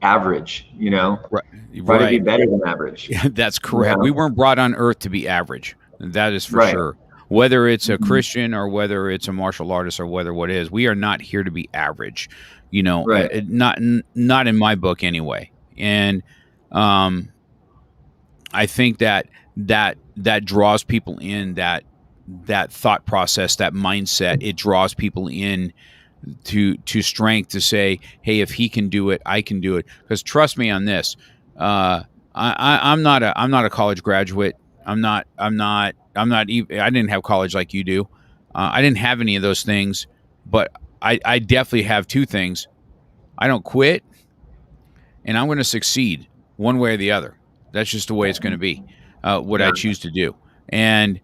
average, Right. Try to be better than average. Yeah, that's correct. We weren't brought on earth to be average. That is for sure. Whether it's a Christian or whether it's a martial artist or whether what it is, we are not here to be average, not in my book anyway. And I think that draws people in, that thought process, that mindset. It draws people in to strength, to say, hey, if he can do it, I can do it. Because trust me on this, I'm not a college graduate. I'm not even, I didn't have college like you do. I didn't have any of those things, but I definitely have two things. I don't quit, and I'm going to succeed one way or the other. That's just the way it's going to be, what I choose to do. And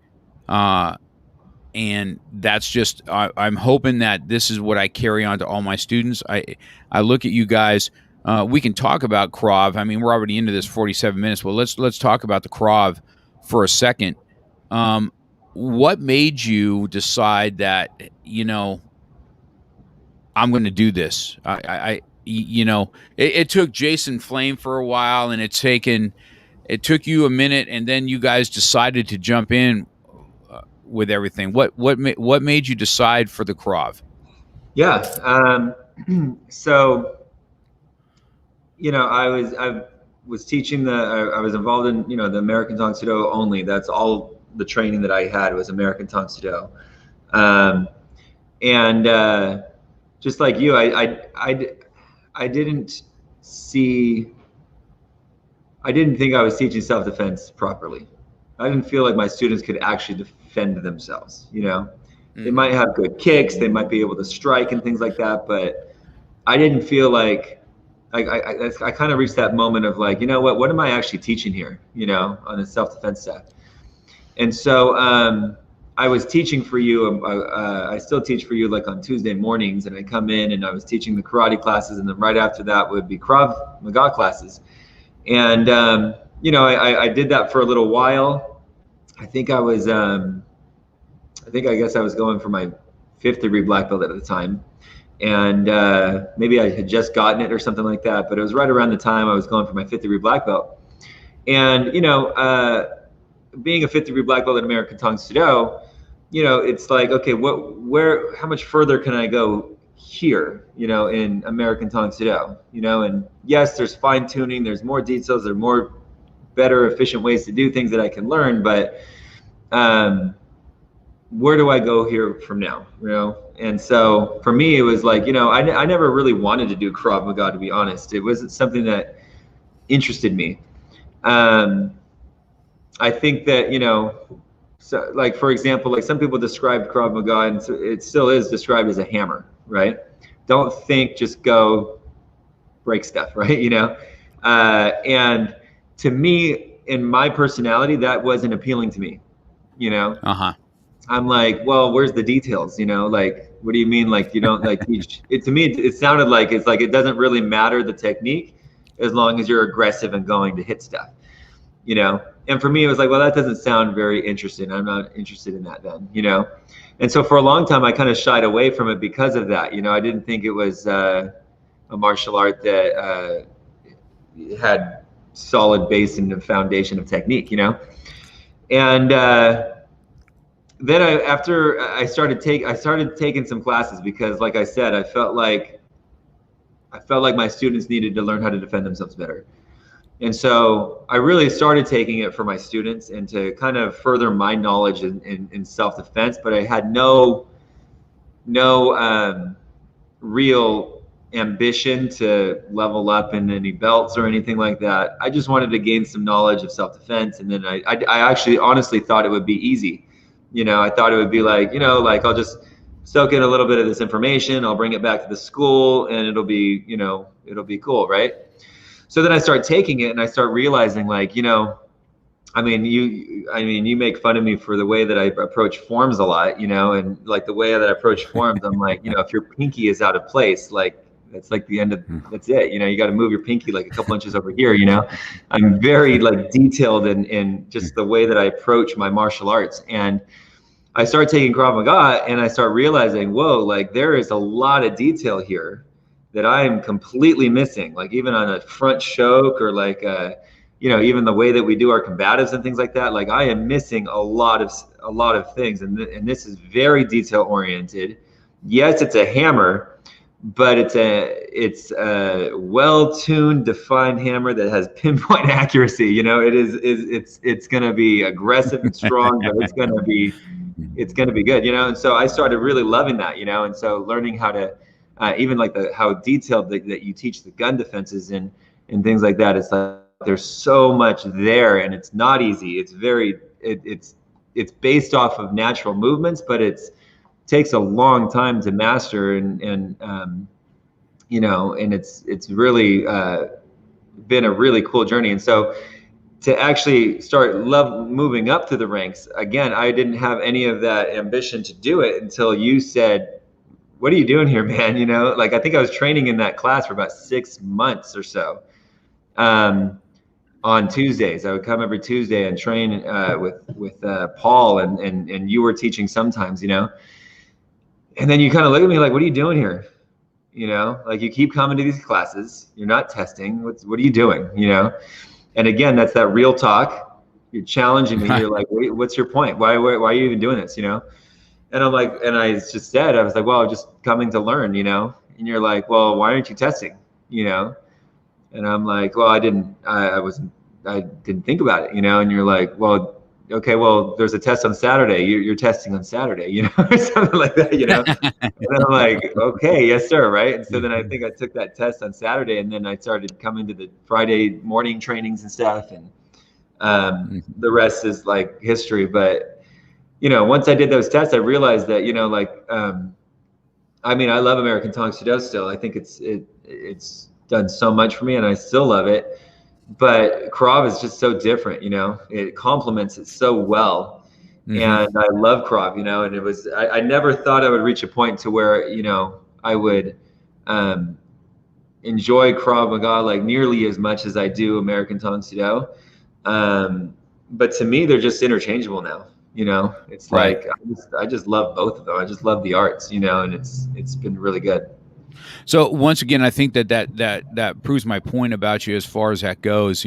that's just, I'm hoping that this is what I carry on to all my students. I look at you guys. We can talk about Krav. I mean, we're already into this 47 minutes. Well, let's talk about the Krav for a second. What made you decide that, I'm going to do this? It took Jason Flame for a while, and it took you a minute, and then you guys decided to jump in with everything. What made you decide for the Krav? Yeah. So, I was teaching I was involved in, the American Tang Soo Do only. That's all the training that I had was American Tang Soo Do. And just like you, I didn't think I was teaching self-defense properly. I didn't feel like my students could actually defend themselves. They might have good kicks, they might be able to strike and things like that, but I didn't feel like I kind of reached that moment of like, what am I actually teaching here, on the self-defense stuff. And so I was teaching for you. I still teach for you like on Tuesday mornings, and I come in and I was teaching the karate classes, and then right after that would be Krav Maga classes. And I did that for a little while. I guess I was going for my 5th degree black belt at the time, and maybe I had just gotten it or something like that. But it was right around the time I was going for my 5th degree black belt. And being a 5th degree black belt in American Tang Soo Do, it's like, okay, how much further can I go here, in American Tang Soo Do, and yes, there's fine tuning, there's more details, there's more better, efficient ways to do things that I can learn, but where do I go here from now, And so for me, it was like, I never really wanted to do Krav Maga, to be honest. It wasn't something that interested me. I think that, so like, for example, like some people describe Krav Maga, and it still is described as a hammer, right? Don't think, just go break stuff, right? And to me, in my personality, that wasn't appealing to me, I'm like, well, where's the details? Like, what do you mean? Like, you don't like teach it to me? It sounded like it's like it doesn't really matter the technique as long as you're aggressive and going to hit stuff. And for me, it was like, well, that doesn't sound very interesting. I'm not interested in that then. And so for a long time, I kind of shied away from it because of that. I didn't think it was a martial art that had solid base and foundation of technique. And then after I started taking some classes because, like I said, I felt like my students needed to learn how to defend themselves better. And so I really started taking it for my students and to kind of further my knowledge in self-defense, but I had no real ambition to level up in any belts or anything like that. I just wanted to gain some knowledge of self-defense. And then I actually honestly thought it would be easy. I thought it would be like, like I'll just soak in a little bit of this information, I'll bring it back to the school, and it'll be cool, right? So then I start taking it and I start realizing, like, you make fun of me for the way that I approach forms a lot, and like the way that I approach forms, I'm like, if your pinky is out of place, like that's like the end of, that's it. You got to move your pinky like a couple inches over here, I'm very like detailed in just the way that I approach my martial arts. And I start taking Krav Maga and I start realizing, whoa, like there is a lot of detail here that I am completely missing. Like even on a front choke or like, even the way that we do our combatives and things like that, like I am missing a lot of things. And this is very detail oriented. Yes, it's a hammer, but it's a well-tuned, defined hammer that has pinpoint accuracy. It's going to be aggressive and strong, but it's going to be good. And so I started really loving that. And so learning how to even like how detailed that you teach the gun defenses and things like that. It's like there's so much there, and it's not easy. It's it's based off of natural movements, but takes a long time to master, and it's really been a really cool journey. And so to actually start moving up through the ranks, again, I didn't have any of that ambition to do it until you said, what are you doing here, man? Like I think I was training in that class for about 6 months or so. On Tuesdays, I would come every Tuesday and train with Paul, and you were teaching sometimes, and then you kind of look at me like, what are you doing here? Like you keep coming to these classes, you're not testing. What are you doing? And again, that's that real talk. You're challenging me. You're like, wait, what's your point? Why are you even doing this? And I'm like, and I just said, I was like, well, I'm just coming to learn, and you're like, well, why aren't you testing? And I'm like, well, I didn't think about it, and you're like, well, okay, well, there's a test on Saturday. You're testing on Saturday, or something like that, And I'm like, okay, yes, sir, right? And so then I think I took that test on Saturday, and then I started coming to the Friday morning trainings and stuff, and the rest is like history. But once I did those tests, I realized that, I love American Tang Soo Do still. I think it's done so much for me, and I still love it. But Krav is just so different, it complements it so well. Mm-hmm. And I love Krav, and it was, I never thought I would reach a point to where, I would enjoy Krav Maga like nearly as much as I do American Tang Soo Do. But to me, they're just interchangeable now. It's right. Like, I just love both of them. I just love the arts, and it's been really good. So once again, I think that proves my point about you as far as that goes.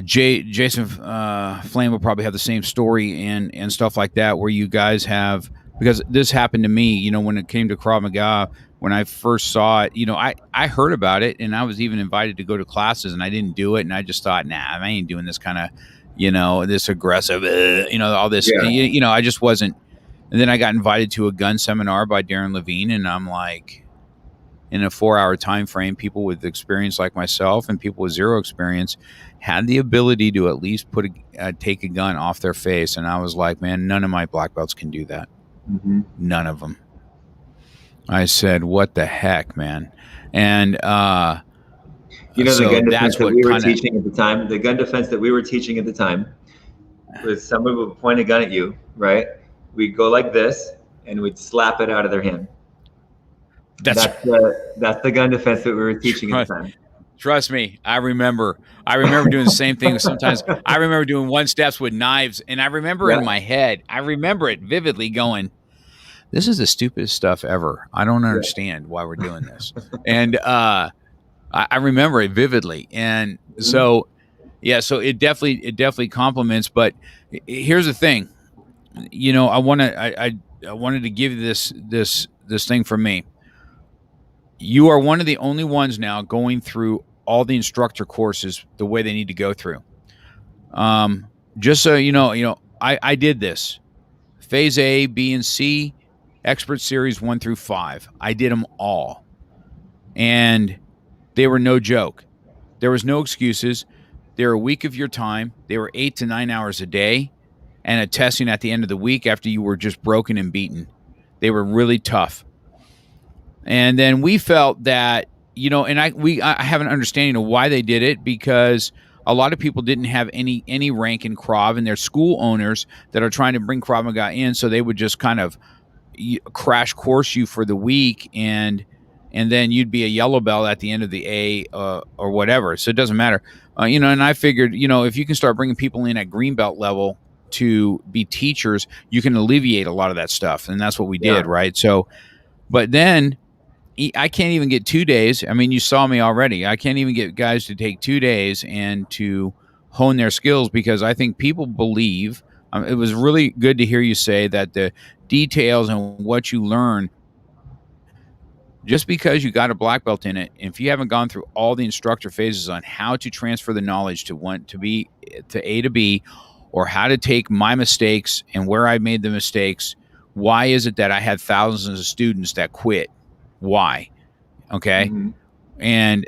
Jason Flame will probably have the same story and stuff like that, where you guys have, because this happened to me, when it came to Krav Maga, when I first saw it, I heard about it, and I was even invited to go to classes, and I didn't do it. And I just thought, nah, I ain't doing this kind of, this aggressive, all this, yeah. I just wasn't. And then I got invited to a gun seminar by Darren Levine, and I'm like, in a 4-hour time frame, people with experience like myself and people with zero experience had the ability to at least take a gun off their face. And I was like, man, none of my black belts can do that. Mm-hmm. None of them. I said, what the heck, man? And the gun defense that we were teaching at the time, was someone would point a gun at you, right? We'd go like this, and we'd slap it out of their hand. That's That's the gun defense that we were teaching at the time. Trust me, I remember doing the same thing. Sometimes I remember doing one steps with knives, and I remember in my head, I remember it vividly going, this is the stupidest stuff ever. I don't understand why we're doing this. And I remember it vividly. And so, yeah, so it definitely complements. But here's the thing, I wanted to give you this thing from me. You are one of the only ones now going through all the instructor courses the way they need to go through. Just so you know, I did this. Phase A, B, and C, Expert Series 1 through 5. I did them all. And they were no joke. There was no excuses. They were a week of your time. They were 8 to 9 hours a day. And a testing at the end of the week after you were just broken and beaten. They were really tough. And then we felt that, and I have an understanding of why they did it, because a lot of people didn't have any rank in Krav, and they're school owners that are trying to bring Krav Maga in, so they would just kind of crash course you for the week, and then you'd be a yellow belt at the end of the A or whatever. So it doesn't matter, And I figured, if you can start bringing people in at green belt level to be teachers, you can alleviate a lot of that stuff, and that's what we did, right? So, but then I can't even get 2 days. I mean, you saw me already. I can't even get guys to take 2 days and to hone their skills, because I think people believe, it was really good to hear you say that the details and what you learn, just because you got a black belt in it, if you haven't gone through all the instructor phases on how to transfer the knowledge to A to B, or how to take my mistakes and where I made the mistakes, why is it that I had thousands of students that quit? Why? Okay. And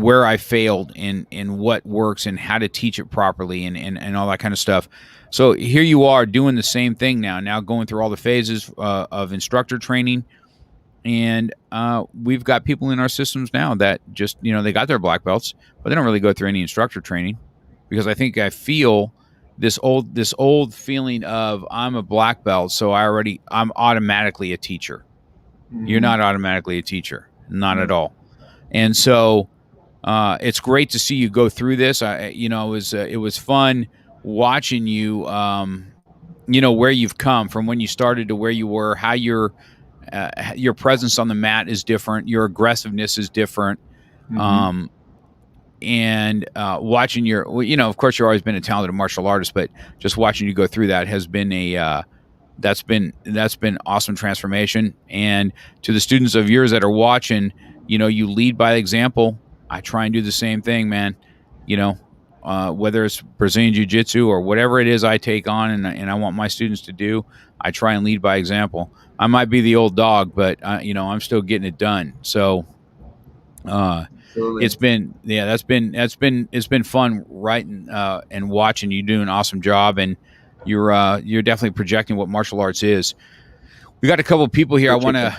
where I failed, and what works, and how to teach it properly, and all that kind of stuff. So here you are doing the same thing now going through all the phases of instructor training. And we've got people in our systems now that just, they got their black belts, but they don't really go through any instructor training, because I feel this old feeling of, I'm a black belt, so I'm automatically a teacher. You're not automatically a teacher, not at all. And so it's great to see you go through this. It was fun watching you, where you've come from, when you started to where you were, how your presence on the mat is different, your aggressiveness is different. And watching of course, you've always been a talented martial artist, but just watching you go through that has been that's been awesome transformation. And to the students of yours that are watching, you lead by example. I try and do the same thing, man. Whether it's Brazilian Jiu-Jitsu or whatever it is I take on, and I want my students to do, I try and lead by example. I might be the old dog, but I'm still getting it done. So it's been fun writing and watching you do an awesome job, and you're definitely projecting what martial arts is. We got a couple of people here.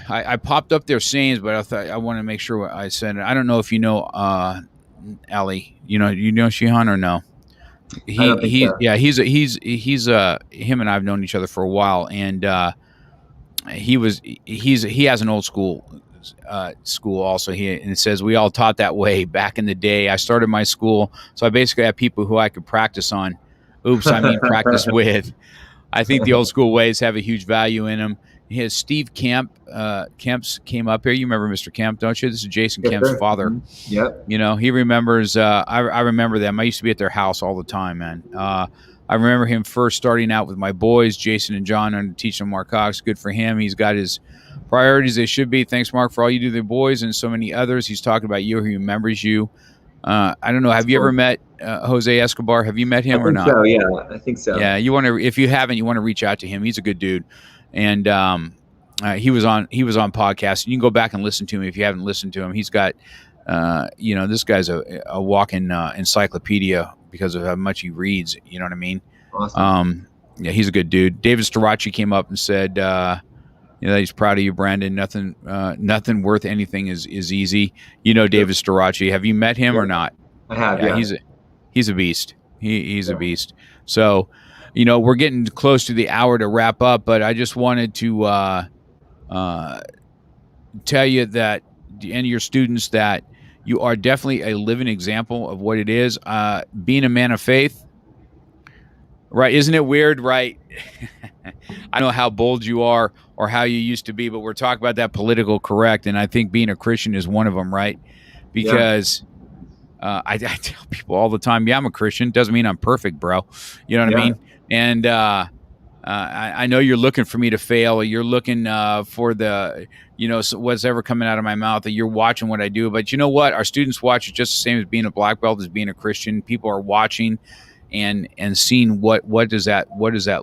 I popped up their sayings, but I thought I want to make sure what I said. I don't know if you know Ali. You know Shihan or no? He's him and I've known each other for a while, and he has an old school also. And it says we all taught that way back in the day. I started my school, so I basically have people who I could practice on. Practice with. I think the old school ways have a huge value in them. He has Steve Kemp's came up here. You remember Mr. Kemp, don't you? This is Jason Kemp's father. Yep. He remembers. I remember them. I used to be at their house all the time, man. I remember him first starting out with my boys, Jason and John, and teaching Mark Cox. Good for him. He's got his priorities. They should be. Thanks, Mark, for all you do to the boys and so many others. He's talking about you. He remembers you. I don't know. Have you ever met Jose Escobar? Have you met him or not? So, yeah, I think so. Yeah, if you haven't, you want to reach out to him. He's a good dude, and he was on podcast. You can go back and listen to him if you haven't listened to him. He's got, this guy's a walking encyclopedia because of how much he reads. You know what I mean? Awesome. Yeah, he's a good dude. David Starachi came up and said, he's proud of you, Brandon. Nothing worth anything is easy. David Starachi. Have you met him or not? I have. Yeah. He's a beast. He's a beast. So, we're getting close to the hour to wrap up, but I just wanted to tell you that, and your students, that you are definitely a living example of what it is being a man of faith. Right? Isn't it weird? Right? I don't know how bold you are or how you used to be, but we're talking about that political correct, and I think being a Christian is one of them, right? Because I tell people all the time, yeah, I'm a Christian. Doesn't mean I'm perfect, bro. You know what I mean? And I know you're looking for me to fail. You're looking for the, what's ever coming out of my mouth. That you're watching what I do. But you know what? Our students watch it just the same as being a black belt, as being a Christian. People are watching and seeing what does that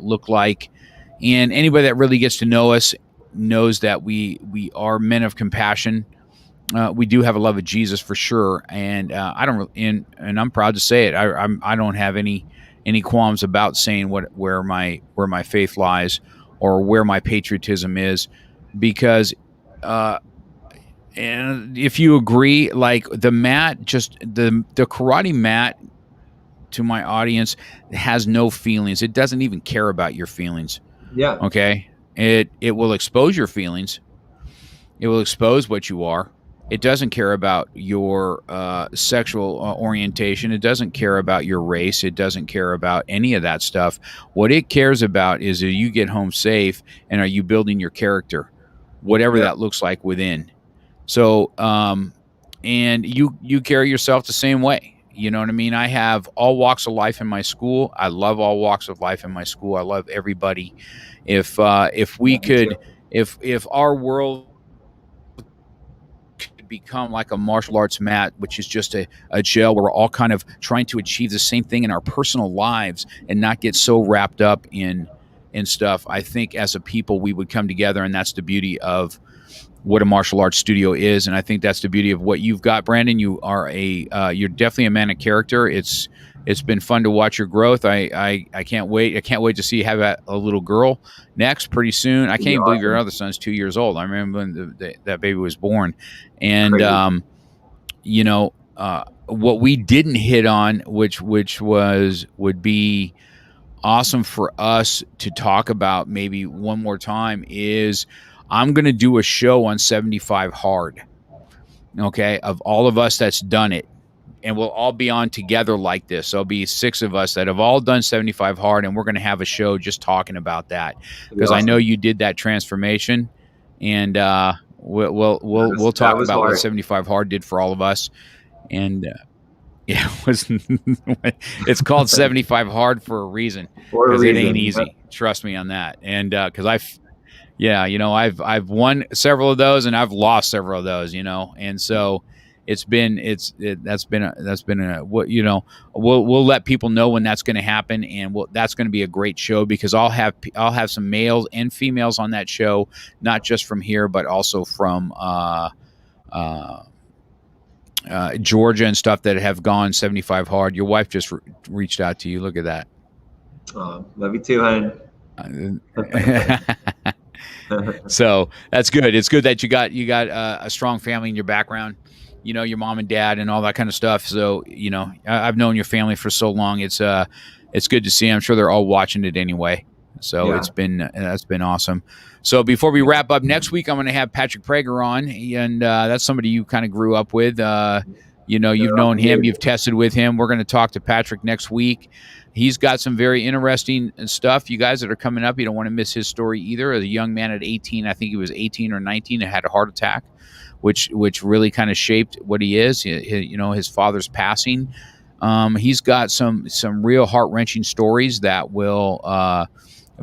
look like. And anybody that really gets to know us knows that we are men of compassion. We do have a love of Jesus for sure, and I don't. And I'm proud to say it. I don't have any qualms about saying where my faith lies or where my patriotism is, because and if you agree, like the mat, just the karate mat, to my audience, has no feelings. It doesn't even care about your feelings. Yeah. Okay. It will expose your feelings. It will expose what you are. It doesn't care about your sexual orientation. It doesn't care about your race. It doesn't care about any of that stuff. What it cares about is that you get home safe, and are you building your character, whatever that looks like within. So, and you carry yourself the same way. You know what I mean? I have all walks of life in my school. I love all walks of life in my school. I love everybody. If we could, if our world could become like a martial arts mat, which is just a jail where we're all kind of trying to achieve the same thing in our personal lives and not get so wrapped up in stuff, I think as a people we would come together, and that's the beauty of what a martial arts studio is. And I think that's the beauty of what you've got, Brandon. You are you're definitely a man of character. It's been fun to watch your growth. I can't wait. I can't wait to see you have a little girl next pretty soon. I can't even believe your other son's 2 years old. I remember when that baby was born. And, what we didn't hit on, which would be awesome for us to talk about maybe one more time, is I'm going to do a show on 75 hard, okay, of all of us that's done it. And we'll all be on together like this. There'll be 6 of us that have all done 75 hard, and we're going to have a show just talking about that, because I know you did that transformation, and we'll talk about what 75 hard did for all of us. And it's called 75 hard for a reason, because it ain't easy. Trust me on that. And because I've won several of those, and I've lost several of those, and so that's been we'll let people know when that's going to happen, and that's going to be a great show, because I'll have some males and females on that show, not just from here, but also from Georgia and stuff, that have gone 75 hard. Your wife just reached out to you. Look at that. Oh, love you too, hon. So that's good. It's good that you got a strong family in your background, your mom and dad and all that kind of stuff. So, I've known your family for so long. It's good to see. I'm sure they're all watching it anyway. So that's been awesome. So before we wrap up, next week I'm going to have Patrick Prager on, and that's somebody you kind of grew up with. You've known him, you've tested with him. We're going to talk to Patrick next week. He's got some very interesting stuff. You guys that are coming up, you don't want to miss his story either. As a young man at 18, I think he was 18 or 19, and had a heart attack, which really kind of shaped what he is. His father's passing. He's got some real heart-wrenching stories that will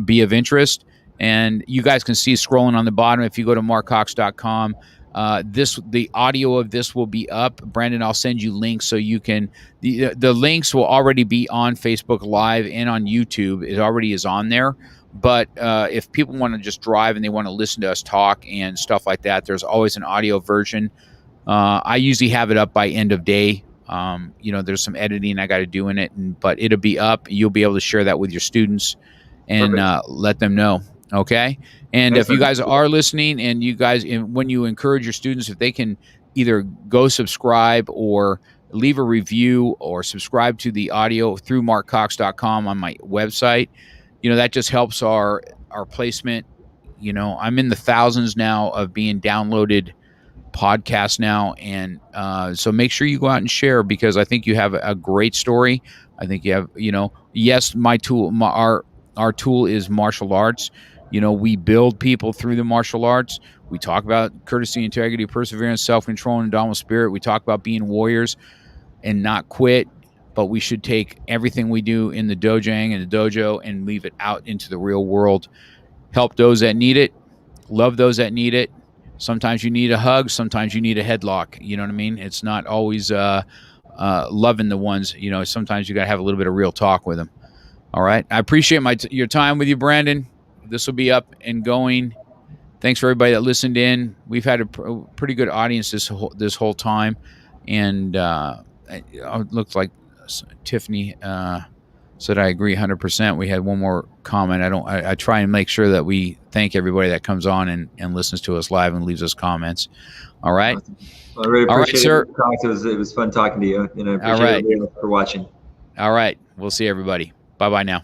be of interest. And you guys can see scrolling on the bottom, if you go to markcox.com, the audio of this will be up. Brandon, I'll send you links so you can, the links will already be on Facebook Live and on YouTube. It already is on there. But if people want to just drive and they want to listen to us talk and stuff like that, there's always an audio version. I usually have it up by end of day. There's some editing I got to do in it, but it'll be up. You'll be able to share that with your students and let them know. Okay. And if you guys are listening, and you guys, when you encourage your students, if they can either go subscribe or leave a review or subscribe to the audio through markcox.com on my website, that just helps our placement. I'm in the thousands now of being downloaded podcasts now, and so make sure you go out and share, because I think you have a great story. I think you have, yes, our tool is martial arts. We build people through the martial arts. We talk about courtesy, integrity, perseverance, self-control, and indomitable spirit. We talk about being warriors and not quit, but we should take everything we do in the dojang and the dojo and leave it out into the real world. Help those that need it. Love those that need it. Sometimes you need a hug. Sometimes you need a headlock. You know what I mean? It's not always loving the ones. Sometimes you got to have a little bit of real talk with them. All right. I appreciate your time with you, Brandon. This will be up and going. Thanks for everybody that listened in. We've had a pretty good audience this whole time, and it looks like Tiffany said I agree 100%. We had one more comment. I try and make sure that we thank everybody that comes on and listens to us live and leaves us comments. All right. Awesome. Well, I really appreciate it. It was fun talking to you, and I appreciate everyone for watching. All right. We'll see everybody. Bye-bye now.